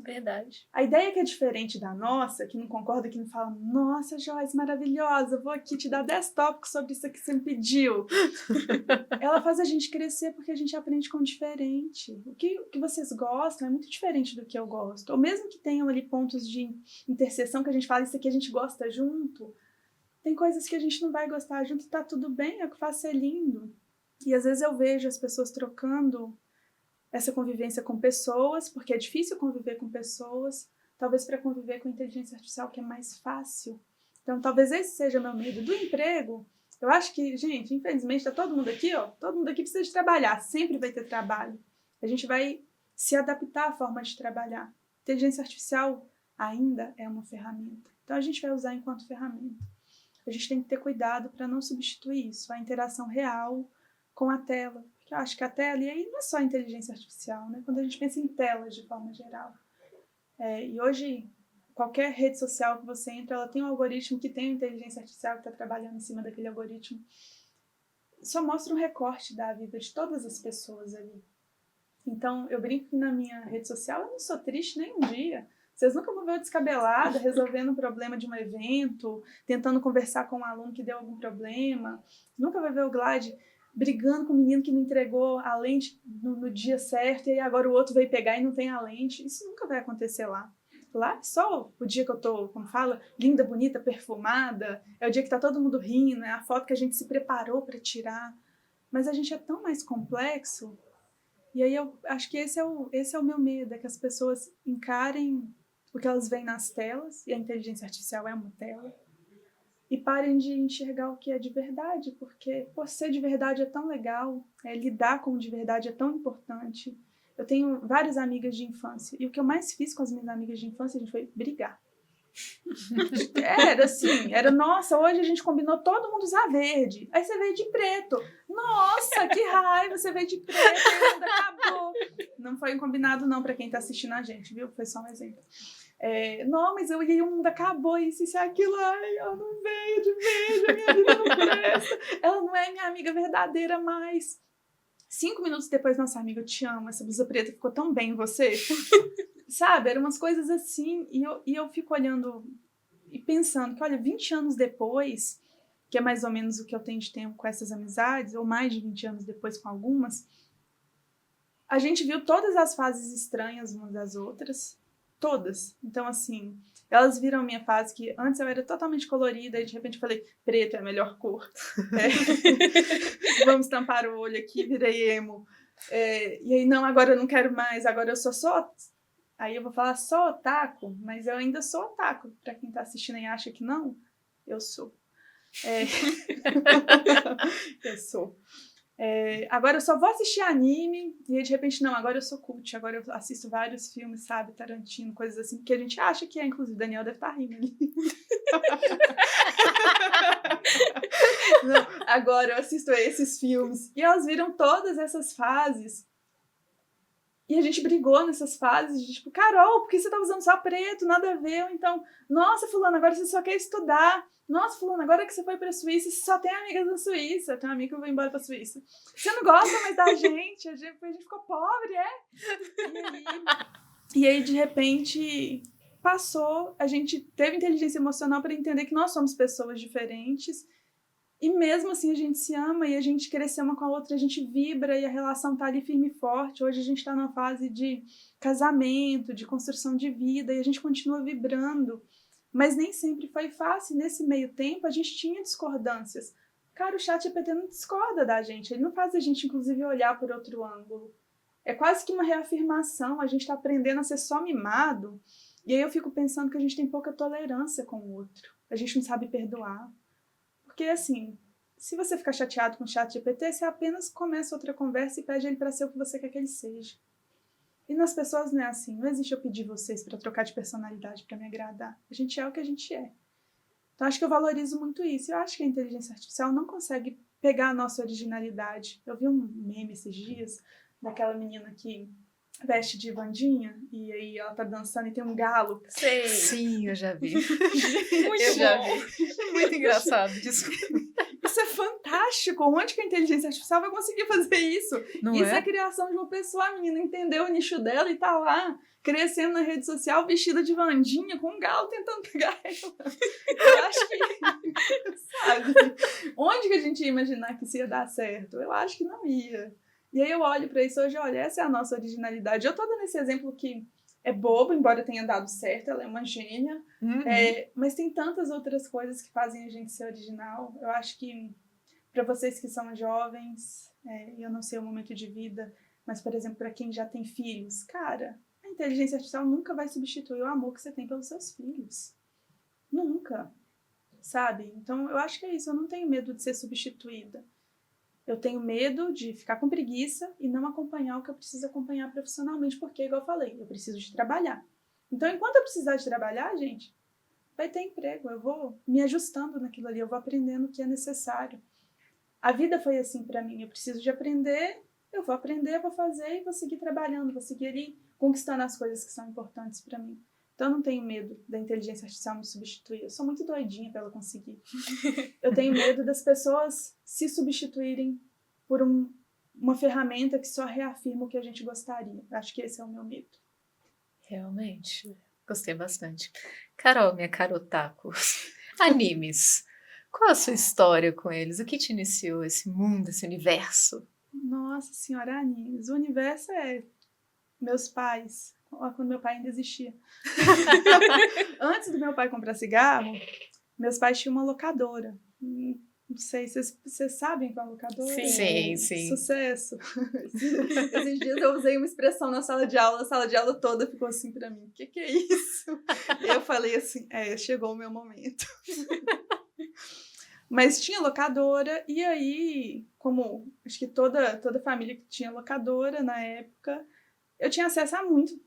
Verdade. A ideia que é diferente da nossa, que não concorda, que não fala, nossa, Joyce, maravilhosa, vou aqui te dar 10 tópicos sobre isso que você me pediu. Ela faz a gente crescer porque a gente aprende com o diferente. O que vocês gostam é muito diferente do que eu gosto. Ou mesmo que tenham ali pontos de interseção que a gente fala, isso aqui a gente gosta junto, tem coisas que a gente não vai gostar junto, tá tudo bem, é o que faz ser lindo. E às vezes eu vejo as pessoas trocando essa convivência com pessoas, porque é difícil conviver com pessoas, talvez para conviver com inteligência artificial, que é mais fácil. Então, talvez esse seja meu medo. Do emprego, eu acho que, gente, infelizmente, tá todo mundo aqui, ó, todo mundo aqui precisa de trabalhar, sempre vai ter trabalho. A gente vai se adaptar à forma de trabalhar. Inteligência artificial ainda é uma ferramenta. Então, a gente vai usar enquanto ferramenta. A gente tem que ter cuidado para não substituir isso, a interação real com a tela. Eu acho que a tela, e aí não é só inteligência artificial, né? Quando a gente pensa em telas de forma geral. E hoje, qualquer rede social que você entra, ela tem um algoritmo que tem inteligência artificial que está trabalhando em cima daquele algoritmo. Só mostra um recorte da vida de todas as pessoas ali. Então, eu brinco que na minha rede social eu não sou triste nem um dia. Vocês nunca vão ver eu descabelada, resolvendo um problema de um evento, tentando conversar com um aluno que deu algum problema. Nunca vai ver o Glad brigando com o menino que não entregou a lente no dia certo e aí agora o outro veio pegar e não tem a lente. Isso nunca vai acontecer lá. Lá é só o dia que eu tô, como fala, linda, bonita, perfumada. É o dia que tá todo mundo rindo, é a foto que a gente se preparou para tirar. Mas a gente é tão mais complexo. E aí eu acho que esse é o meu medo, é que as pessoas encarem o que elas veem nas telas, e a inteligência artificial é uma tela, e parem de enxergar o que é de verdade, porque ser de verdade é tão legal, lidar com o de verdade é tão importante. Eu tenho várias amigas de infância, e o que eu mais fiz com as minhas amigas de infância, a gente foi brigar. Nossa, hoje a gente combinou todo mundo usar verde, aí você veio de preto. Nossa, que raiva, você veio de preto, aí o mundo acabou. Não foi um combinado não para quem tá assistindo a gente, viu? Foi só um exemplo. Não, mas o mundo acabou, isso e aquilo, ai, eu não veio de verde, a minha vida não presta. Ela não é minha amiga verdadeira mais. 5 minutos depois, nossa amiga, eu te amo, essa blusa preta ficou tão bem em você. Sabe, eram umas coisas assim, e eu fico olhando e pensando que, olha, 20 anos depois, que é mais ou menos o que eu tenho de tempo com essas amizades, ou mais de 20 anos depois com algumas, a gente viu todas as fases estranhas umas das outras, todas. Então, assim, elas viram a minha fase que antes eu era totalmente colorida e de repente eu falei, preto é a melhor cor. Vamos tampar o olho aqui, virei emo. E aí, não, agora eu não quero mais, agora eu só... Aí eu vou falar só otaku, mas eu ainda sou otaku. Pra quem tá assistindo e acha que não, eu sou. Eu sou. Agora eu só vou assistir anime e aí de repente não, agora eu sou cult, agora eu assisto vários filmes, sabe, Tarantino, coisas assim, porque a gente acha que inclusive o Daniel deve estar rindo ali. Não, agora eu assisto a esses filmes. E elas viram todas essas fases. E a gente brigou nessas fases de tipo, Carol, por que você tá usando só preto? Nada a ver. Ou então, nossa, fulano, agora você só quer estudar. Nossa, fulano, agora que você foi pra Suíça, você só tem amigas na Suíça. Eu tenho uma amiga que eu vou embora pra Suíça. Você não gosta mais da gente? A gente ficou pobre, E aí, de repente, passou. A gente teve inteligência emocional para entender que nós somos pessoas diferentes. E mesmo assim a gente se ama e a gente cresceu uma com a outra, a gente vibra e a relação tá ali firme e forte. Hoje a gente tá numa fase de casamento, de construção de vida e a gente continua vibrando. Mas nem sempre foi fácil. Nesse meio tempo a gente tinha discordâncias. Cara, o ChatGPT não discorda da gente, ele não faz a gente, inclusive, olhar por outro ângulo. É quase que uma reafirmação, a gente está aprendendo a ser só mimado, e aí eu fico pensando que a gente tem pouca tolerância com o outro, a gente não sabe perdoar. Porque, assim, se você ficar chateado com o ChatGPT, você apenas começa outra conversa e pede ele para ser o que você quer que ele seja. E nas pessoas não é assim, não existe eu pedir vocês para trocar de personalidade para me agradar. A gente é o que a gente é. Então, acho que eu valorizo muito isso. Eu acho que a inteligência artificial não consegue pegar a nossa originalidade. Eu vi um meme esses dias daquela menina que veste de Wandinha e aí ela tá dançando e tem um galo. Sei. Sim, eu já vi. Muito Eu já bom. vi. Muito engraçado. Desculpa. Isso é fantástico! Onde que a inteligência artificial vai conseguir fazer isso? Não Isso é é? a criação de uma pessoa. A menina entendeu o nicho dela e tá lá, crescendo na rede social, vestida de Wandinha, com um galo tentando pegar ela. Eu acho que, sabe? Onde que a gente ia imaginar que isso ia dar certo? Eu acho que não ia. E aí eu olho pra isso hoje, olha, essa é a nossa originalidade. Eu tô dando esse exemplo que é bobo, embora tenha dado certo, ela é uma gênia. Uhum. Mas tem tantas outras coisas que fazem a gente ser original. Eu acho que para vocês que são jovens, eu não sei o momento de vida, mas, por exemplo, para quem já tem filhos, cara, a inteligência artificial nunca vai substituir o amor que você tem pelos seus filhos. Nunca, sabe? Então, eu acho que é isso. Eu não tenho medo de ser substituída. Eu tenho medo de ficar com preguiça e não acompanhar o que eu preciso acompanhar profissionalmente, porque, igual eu falei, eu preciso de trabalhar. Então, enquanto eu precisar de trabalhar, gente, vai ter emprego. Eu vou me ajustando naquilo ali, eu vou aprendendo o que é necessário. A vida foi assim pra mim. Eu preciso de aprender, eu vou fazer e vou seguir trabalhando, vou seguir ali conquistando as coisas que são importantes pra mim. Então, eu não tenho medo da inteligência artificial me substituir. Eu sou muito doidinha pra ela conseguir. Eu tenho medo das pessoas se substituírem por uma ferramenta que só reafirma o que a gente gostaria. Acho que esse é o meu medo. Realmente. Gostei bastante. Carol, minha cara otaku. Animes. Qual a sua história com eles? O que te iniciou esse mundo, esse universo? Nossa senhora, animes. O universo é meus pais. Quando meu pai ainda existia. Antes do meu pai comprar cigarro, meus pais tinham uma locadora. Não sei, vocês sabem qual é a locadora? Sim, sim. Sucesso. Esses dias eu usei uma expressão na sala de aula, a sala de aula toda ficou assim pra mim. O que é isso? E eu falei assim, chegou o meu momento. Mas tinha locadora, e aí, como acho que toda família que tinha locadora na época, eu tinha acesso a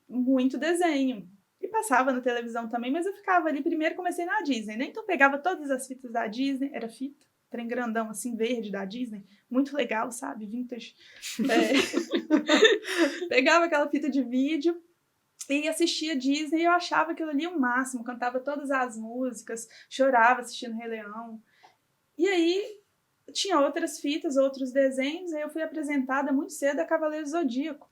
muito desenho. E passava na televisão também, mas eu ficava ali. Primeiro comecei na Disney, né? Então eu pegava todas as fitas da Disney, era fita, trem grandão assim, verde da Disney, muito legal, sabe? Vintage. Pegava aquela fita de vídeo e assistia Disney e eu achava aquilo ali o máximo, cantava todas as músicas, chorava assistindo Rei Leão. E aí tinha outras fitas, outros desenhos, aí eu fui apresentada muito cedo a Cavaleiro Zodíaco.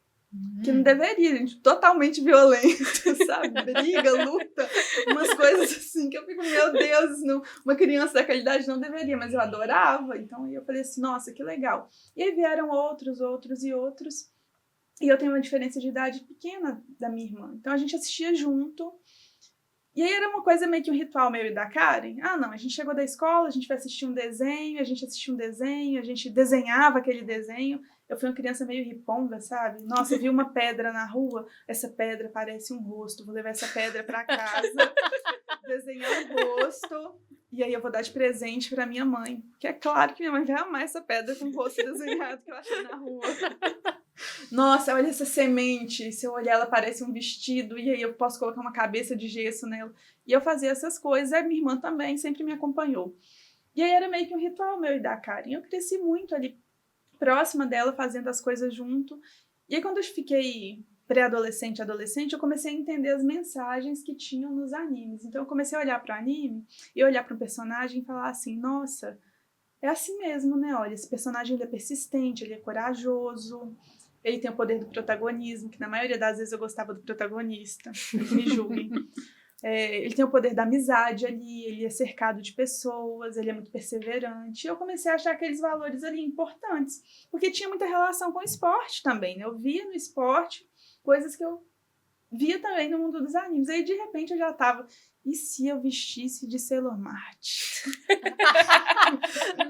Que não deveria, gente, totalmente violento, sabe? Briga, luta, umas coisas assim que eu fico, meu Deus, não, uma criança daquela idade não deveria, mas eu adorava. Então eu falei assim, nossa, que legal. E aí vieram outros, e eu tenho uma diferença de idade pequena da minha irmã. Então a gente assistia junto. E aí era uma coisa meio que um ritual meu e da Karen. Ah, não, a gente chegou da escola, a gente vai assistir um desenho, a gente assistia um desenho, a gente desenhava aquele desenho. Eu fui uma criança meio riponga, sabe? Nossa, eu vi uma pedra na rua, essa pedra parece um rosto, vou levar essa pedra pra casa, desenhar um rosto, e aí eu vou dar de presente pra minha mãe. Porque é claro que minha mãe vai amar essa pedra com o rosto desenhado que eu achei na rua. Nossa, olha essa semente, se eu olhar ela parece um vestido, e aí eu posso colocar uma cabeça de gesso nela. E eu fazia essas coisas, a minha irmã também sempre me acompanhou. E aí era meio que um ritual meu e da Karen. Eu cresci muito ali próxima dela, fazendo as coisas junto. E aí quando eu fiquei pré-adolescente, adolescente, eu comecei a entender as mensagens que tinham nos animes. Então eu comecei a olhar para o anime e olhar para um personagem e falar assim, nossa, é assim mesmo, né? Olha, esse personagem ele é persistente, ele é corajoso, ele tem o poder do protagonismo, que na maioria das vezes eu gostava do protagonista, me julguem. Ele tem o poder da amizade ali, ele é cercado de pessoas, ele é muito perseverante. E eu comecei a achar aqueles valores ali importantes, porque tinha muita relação com o esporte também, né? Eu via no esporte coisas que eu via também no mundo dos animes. Aí, de repente, eu já tava... E se eu vestisse de Sailor Mart?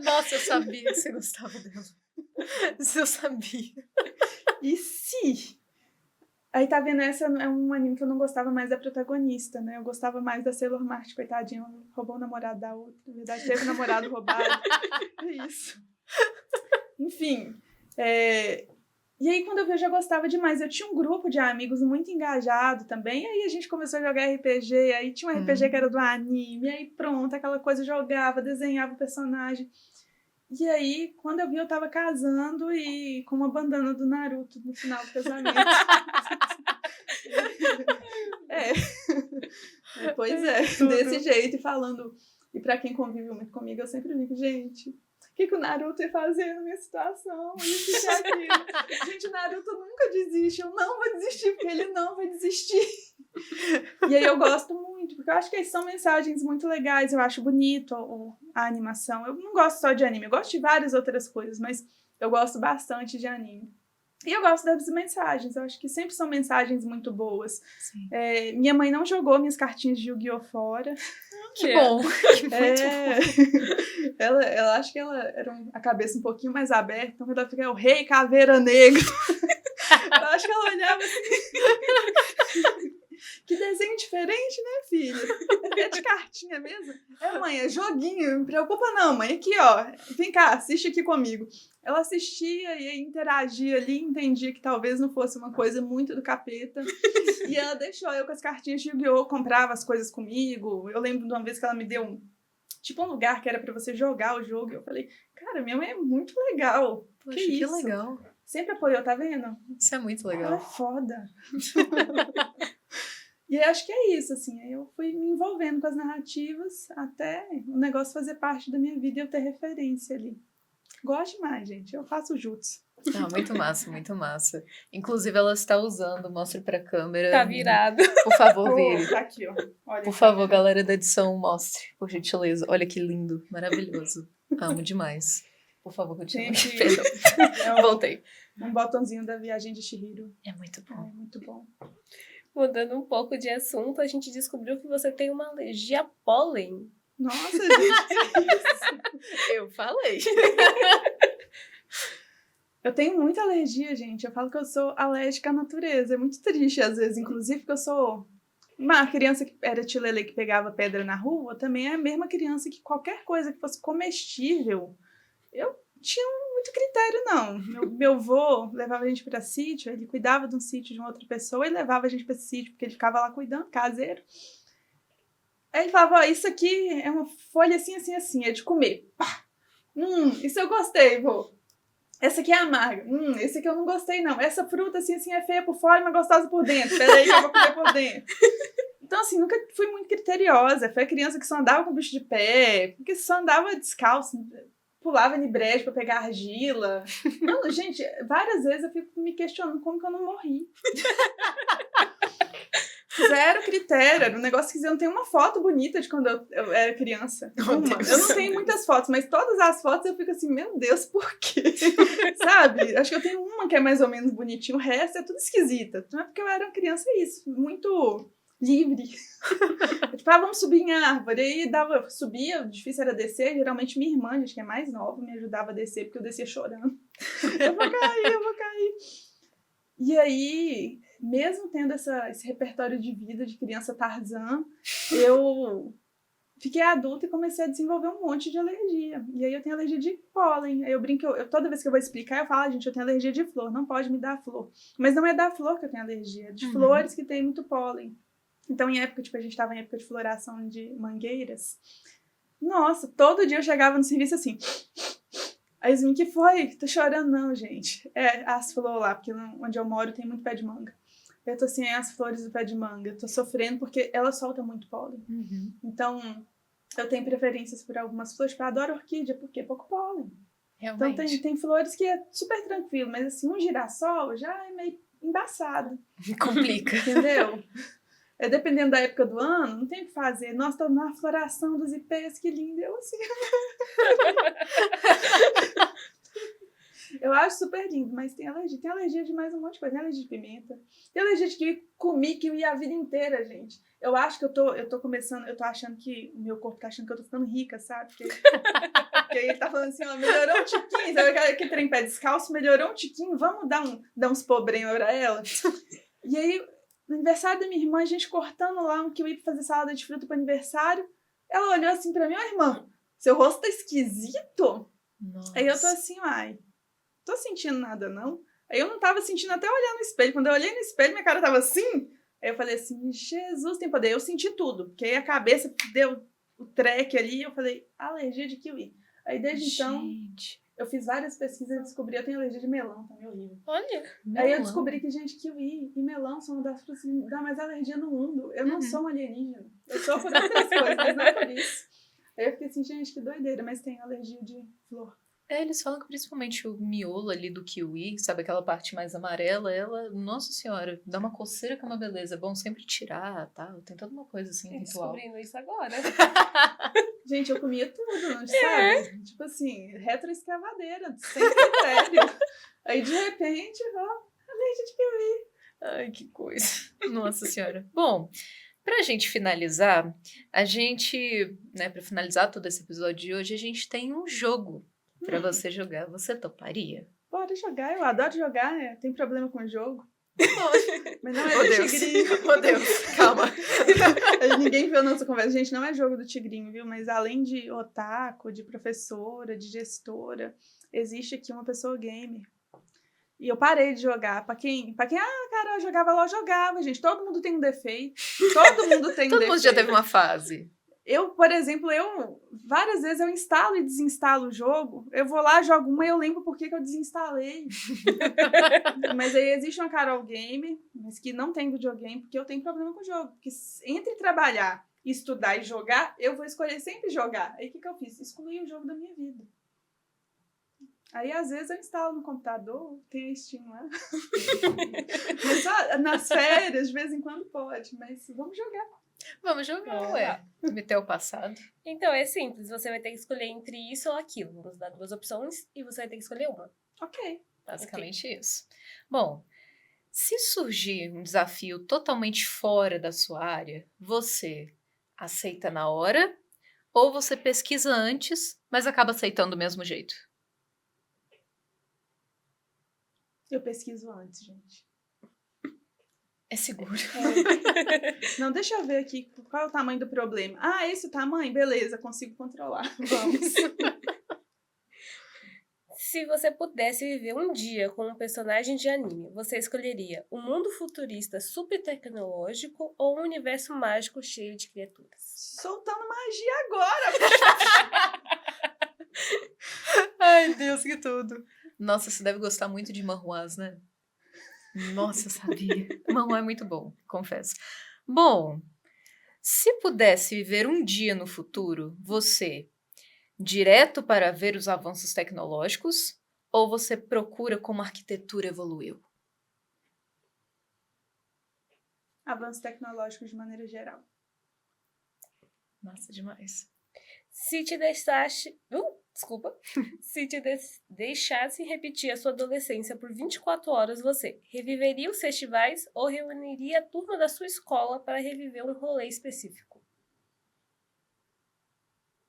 Nossa, eu sabia que você gostava dela. Isso eu sabia. E se... Aí tá vendo, essa é um anime que eu não gostava mais da protagonista, né? Eu gostava mais da Sailor Mart, coitadinha, ela roubou o namorado da outra. Na verdade, teve namorado roubado. É isso. Enfim, e aí quando eu vi eu já gostava demais. Eu tinha um grupo de amigos muito engajado também, aí a gente começou a jogar RPG, aí tinha um RPG que era do anime, aí pronto, aquela coisa, jogava, desenhava o personagem. E aí, quando eu vi, eu tava casando e com uma bandana do Naruto no final do casamento. Pois é, desse jeito, e falando. E pra quem convive muito comigo, eu sempre digo, gente, o que o Naruto ia fazer na minha situação? Isso e aquilo. Gente, o Naruto nunca desiste, eu não vou desistir, porque ele não vai desistir. E aí eu gosto muito, porque eu acho que são mensagens muito legais, eu acho bonito a animação. Eu não gosto só de anime, eu gosto de várias outras coisas, mas eu gosto bastante de anime. E eu gosto das mensagens, eu acho que sempre são mensagens muito boas. Minha mãe não jogou minhas cartinhas de Yu-Gi-Oh! Fora. Que bom. Ela acho que ela era a cabeça um pouquinho mais aberta, então quando ela fica o Rei Caveira Negra, eu acho que ela olhava assim... Que desenho diferente, né, filha? É de cartinha mesmo? Mãe, é joguinho, não me preocupa não, mãe. Aqui, ó, vem cá, assiste aqui comigo. Ela assistia e interagia ali, entendia que talvez não fosse uma coisa muito do capeta. E ela deixou eu com as cartinhas de Yu-Gi-Oh! Comprava as coisas comigo. Eu lembro de uma vez que ela me deu um lugar que era pra você jogar o jogo. E eu falei, cara, minha mãe é muito legal. Poxa, que isso? Legal. Sempre apoiou, tá vendo? Isso é muito legal. Ela é foda. E eu acho que é isso, assim, aí eu fui me envolvendo com as narrativas até o negócio fazer parte da minha vida e eu ter referência ali. Gosto demais, gente, eu faço jutsu. Não, muito massa, muito massa. Inclusive, ela está usando, mostre pra câmera. Tá virado. Por favor, vire. Tá aqui, ó. Olha, por favor, galera da edição, mostre, por gentileza. Olha que lindo, maravilhoso. Amo demais. Por favor, continue. Perdão. Voltei. Um botãozinho da Viagem de Chihiro. É muito bom. É muito bom. Mudando um pouco de assunto, a gente descobriu que você tem uma alergia a pólen. Nossa, gente, que isso? Eu falei. Eu tenho muita alergia, gente. Eu falo que eu sou alérgica à natureza. É muito triste, às vezes, inclusive, porque eu sou uma criança que era tilelê que pegava pedra na rua, também é a mesma criança que qualquer coisa que fosse comestível, eu tinha muito critério, não. Meu avô levava a gente para sítio, ele cuidava de um sítio de uma outra pessoa e levava a gente para esse sítio, porque ele ficava lá cuidando, caseiro. Aí ele falava, ó, isso aqui é uma folha assim, assim, assim, é de comer. Pá! Isso eu gostei, vô. Essa aqui é amarga. Esse aqui eu não gostei, não. Essa fruta, assim, assim, é feia por fora, mas gostosa por dentro. Peraí que eu vou comer por dentro. Então, assim, nunca fui muito criteriosa. Foi a criança que só andava com bicho de pé, porque só andava descalço, pulava em brejo pra pegar argila. Não, gente, várias vezes eu fico me questionando como que eu não morri. Zero critério, era um negócio que eu não tenho uma foto bonita de quando eu era criança. Eu não tenho muitas fotos, mas todas as fotos eu fico assim, meu Deus, por quê? Sabe? Acho que eu tenho uma que é mais ou menos bonitinha, o resto é tudo esquisita. Não é porque eu era uma criança, é isso, muito livre. Tipo, vamos subir em árvore. Aí subia, difícil era descer, geralmente minha irmã, gente, que é mais nova, me ajudava a descer, porque eu descia chorando. Eu vou cair. E aí, mesmo tendo esse repertório de vida de criança Tarzan, eu fiquei adulta e comecei a desenvolver um monte de alergia. E aí eu tenho alergia de pólen. Aí eu brinco, toda vez que eu vou explicar, eu falo, gente, eu tenho alergia de flor, não pode me dar flor. Mas não é da flor que eu tenho alergia, é de flores que tem muito pólen. Então, em época, tipo, a gente tava em época de floração de mangueiras. Nossa, todo dia eu chegava no serviço assim... Aí Yasmin, que foi? Tô chorando não, gente. É as flores lá, porque onde eu moro tem muito pé de manga. Eu tô assim, as flores do pé de manga. Tô sofrendo porque ela solta muito pólen. Então, eu tenho preferências por algumas flores. Eu adoro orquídea, porque é pouco pólen. Realmente. Então, tem flores que é super tranquilo, mas assim, um girassol já é meio embaçado. Complica. Entendeu? Dependendo da época do ano, não tem o que fazer. Nossa, tô na floração dos ipês, que lindo. Eu assim... Eu acho super lindo, mas tem alergia. Tem alergia de mais um monte de coisa. Tem alergia de pimenta. Tem alergia de kiwi. Comi kiwi a vida inteira, gente. Eu acho que eu tô começando... Eu tô achando que... O meu corpo tá achando que eu tô ficando rica, sabe? Porque ele tá falando assim, ó, melhorou um tiquinho. Sabe aquele trem pé descalço? Melhorou um tiquinho. Vamos dar uns pobrinhos pra ela? E aí, no aniversário da minha irmã, a gente cortando lá um kiwi pra fazer salada de fruta pro aniversário. Ela olhou assim pra mim, ó, irmã, seu rosto tá esquisito? Nossa. Aí eu tô assim, ai, tô sentindo nada, não. Aí eu não tava sentindo até olhar no espelho. Quando eu olhei no espelho, minha cara tava assim. Aí eu falei assim, Jesus tem poder. Eu senti tudo, porque aí a cabeça deu o treque ali. Eu falei, alergia de kiwi. Aí desde então, eu fiz várias pesquisas e descobri, eu tenho alergia de melão, tá meio horrível. Olha. Aí eu descobri que, gente, kiwi e melão são uma das frutas que dá mais alergia no mundo. Eu não sou uma alienígena. Eu sou por outras coisas, mas não por isso. Aí eu fiquei assim, gente, que doideira, mas tem alergia de flor. Eles falam que principalmente o miolo ali do kiwi, sabe aquela parte mais amarela, ela, nossa senhora, dá uma coceira que é uma beleza. É bom sempre tirar, tá? Tem toda uma coisa assim, ritual. Descobrindo isso agora. Gente, eu comia tudo, não sabe? Tipo assim, retroescavadeira, sem critério. Aí de repente, ó, alergia de kiwi. Ai, que coisa. Nossa senhora. Bom, pra gente finalizar, pra finalizar todo esse episódio de hoje, a gente tem um jogo pra você jogar. Você toparia? Bora jogar, eu adoro jogar, tem problema com o jogo. Mas não é Oh, do Deus. tigrinho. Oh, Deus, calma. Ninguém viu a nossa conversa. Gente, não é jogo do tigrinho, viu? Mas além de otaku, de professora, de gestora, existe aqui uma pessoa gamer. E eu parei de jogar. Pra quem, cara, eu jogava lá, eu jogava, gente. Todo mundo tem um defeito. Todo mundo tem um defeito. Todo mundo já teve uma fase. Eu, por exemplo, várias vezes eu instalo e desinstalo o jogo. Eu vou lá, jogo uma e eu lembro por que eu desinstalei. Mas aí existe uma Carol Gamer, mas que não tem videogame, porque eu tenho problema com o jogo. Porque entre trabalhar, estudar e jogar, eu vou escolher sempre jogar. Aí o que eu fiz? Excluí o jogo da minha vida. Aí, às vezes, eu instalo no computador, tem a Steam lá. Mas só nas férias, de vez em quando pode. Mas vamos jogar. Vamos jogar, ué. Meter o passado. Então, é simples. Você vai ter que escolher entre isso ou aquilo. Vamos dar 2 opções e você vai ter que escolher uma. Ok. Basicamente isso. Bom, se surgir um desafio totalmente fora da sua área, você aceita na hora ou você pesquisa antes, mas acaba aceitando do mesmo jeito? Eu pesquiso antes, gente. É seguro. Não, deixa eu ver aqui qual é o tamanho do problema. Ah, esse o tamanho? Beleza, consigo controlar. Vamos. Se você pudesse viver um dia com um personagem de anime, você escolheria um mundo futurista super tecnológico ou um universo mágico cheio de criaturas? Soltando magia agora! Ai, Deus, que tudo. Nossa, você deve gostar muito de manhwas, né? Nossa, eu sabia. Manhwa é muito bom, confesso. Bom, se pudesse viver um dia no futuro, você direto para ver os avanços tecnológicos ou você procura como a arquitetura evoluiu? Avanço tecnológico de maneira geral. Massa demais. Se te deixasse... Se te deixasse repetir a sua adolescência por 24 horas, você reviveria os festivais ou reuniria a turma da sua escola para reviver um rolê específico?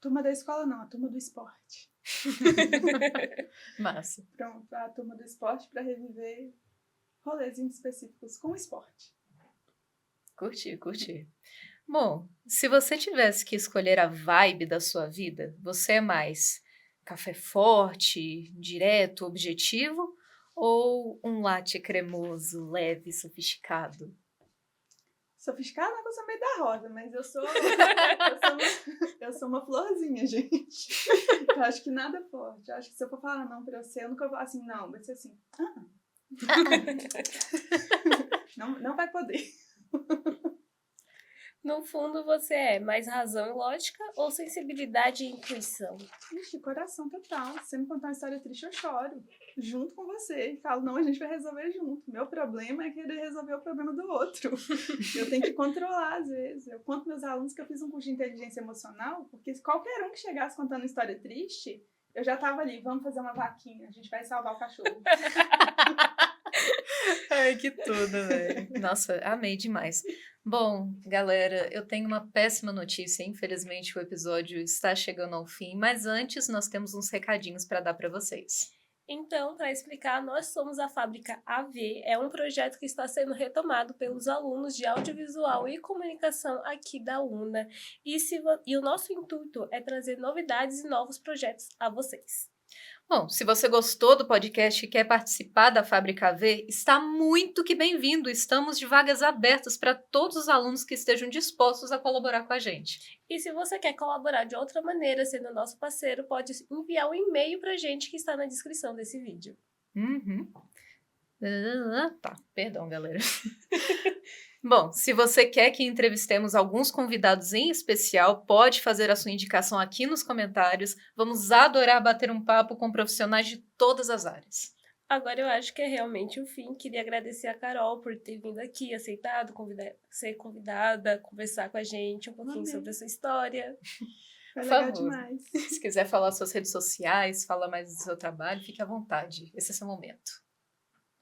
Turma da escola não, a turma do esporte. Massa. Pronto, a turma do esporte para reviver rolezinhos específicos com esporte. Curti. Bom, se você tivesse que escolher a vibe da sua vida, você é mais café forte, direto, objetivo ou um latte cremoso, leve, sofisticado? Sofisticada é uma coisa meio da rosa, mas eu sou uma florzinha, gente. Eu acho que nada é forte. Eu acho que se eu for falar não pra você, eu nunca vou assim, não, vai ser assim. Não vai poder. No fundo, você é mais razão e lógica ou sensibilidade e intuição? Ixi, coração total. Se você me contar uma história triste, eu choro. Junto com você. E falo, não, a gente vai resolver junto. Meu problema é querer resolver o problema do outro. Eu tenho que controlar, às vezes. Eu conto meus alunos que eu fiz um curso de inteligência emocional, porque qualquer um que chegasse contando uma história triste, Eu já tava ali, vamos fazer uma vaquinha, a gente vai salvar o cachorro. Ai, que tudo, velho. Nossa, amei demais. Bom, galera, eu tenho uma péssima notícia. Infelizmente, o episódio está chegando ao fim, mas antes nós temos uns recadinhos para dar para vocês. Então, para explicar, nós somos a Fábrica AV, é um projeto que está sendo retomado pelos alunos de audiovisual e comunicação aqui da UNA. E o nosso intuito é trazer novidades e novos projetos a vocês. Bom, se você gostou do podcast e quer participar da Fábrica AV, está muito que bem-vindo. Estamos de vagas abertas para todos os alunos que estejam dispostos a colaborar com a gente. E se você quer colaborar de outra maneira, sendo nosso parceiro, pode enviar um e-mail para a gente que está na descrição desse vídeo. Tá, perdão, galera. Bom, se você quer que entrevistemos alguns convidados em especial, pode fazer a sua indicação aqui nos comentários. Vamos adorar bater um papo com profissionais de todas as áreas. Agora eu acho que é realmente o fim. Queria agradecer a Carol por ter vindo aqui, aceitado ser convidada, conversar com a gente um pouquinho sobre a sua história. Foi Por legal favor. demais. Se quiser falar suas redes sociais, falar mais do seu trabalho, fique à vontade. Esse é seu momento.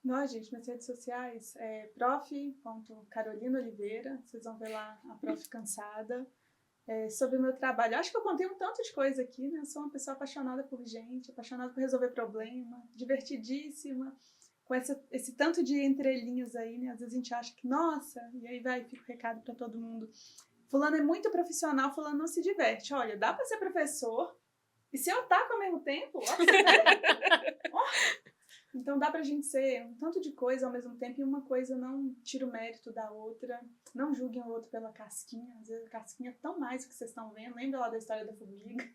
Nós, gente, minhas redes sociais é prof.carolinaoliveira. Vocês vão ver lá a prof cansada. Sobre o meu trabalho. Acho que eu contei um tanto de coisa aqui, né? Eu sou uma pessoa apaixonada por gente, apaixonada por resolver problema, divertidíssima, com esse tanto de entrelinhas aí, né? Às vezes a gente acha que, nossa, e aí fica o recado para todo mundo. Fulano é muito profissional, fulano não se diverte. Olha, dá para ser professor e ser otaku ao mesmo tempo? Ó, você vê? Então dá pra gente ser um tanto de coisa ao mesmo tempo e uma coisa não tira o mérito da outra. Não julguem o outro pela casquinha. Às vezes a casquinha é tão mais do que vocês estão vendo. Lembra lá da história da formiga?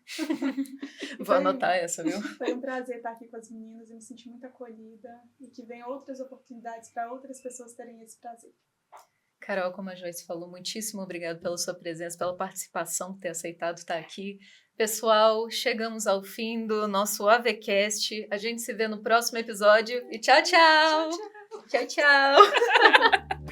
Vou anotar essa, viu? Foi um prazer estar aqui com as meninas e me sentir muito acolhida. E que venham outras oportunidades para outras pessoas terem esse prazer. Carol, como a Joyce falou, muitíssimo obrigado pela sua presença, pela participação, por ter aceitado estar aqui. Pessoal, chegamos ao fim do nosso AVCast. A gente se vê no próximo episódio e tchau, tchau! Tchau, tchau! Tchau, tchau!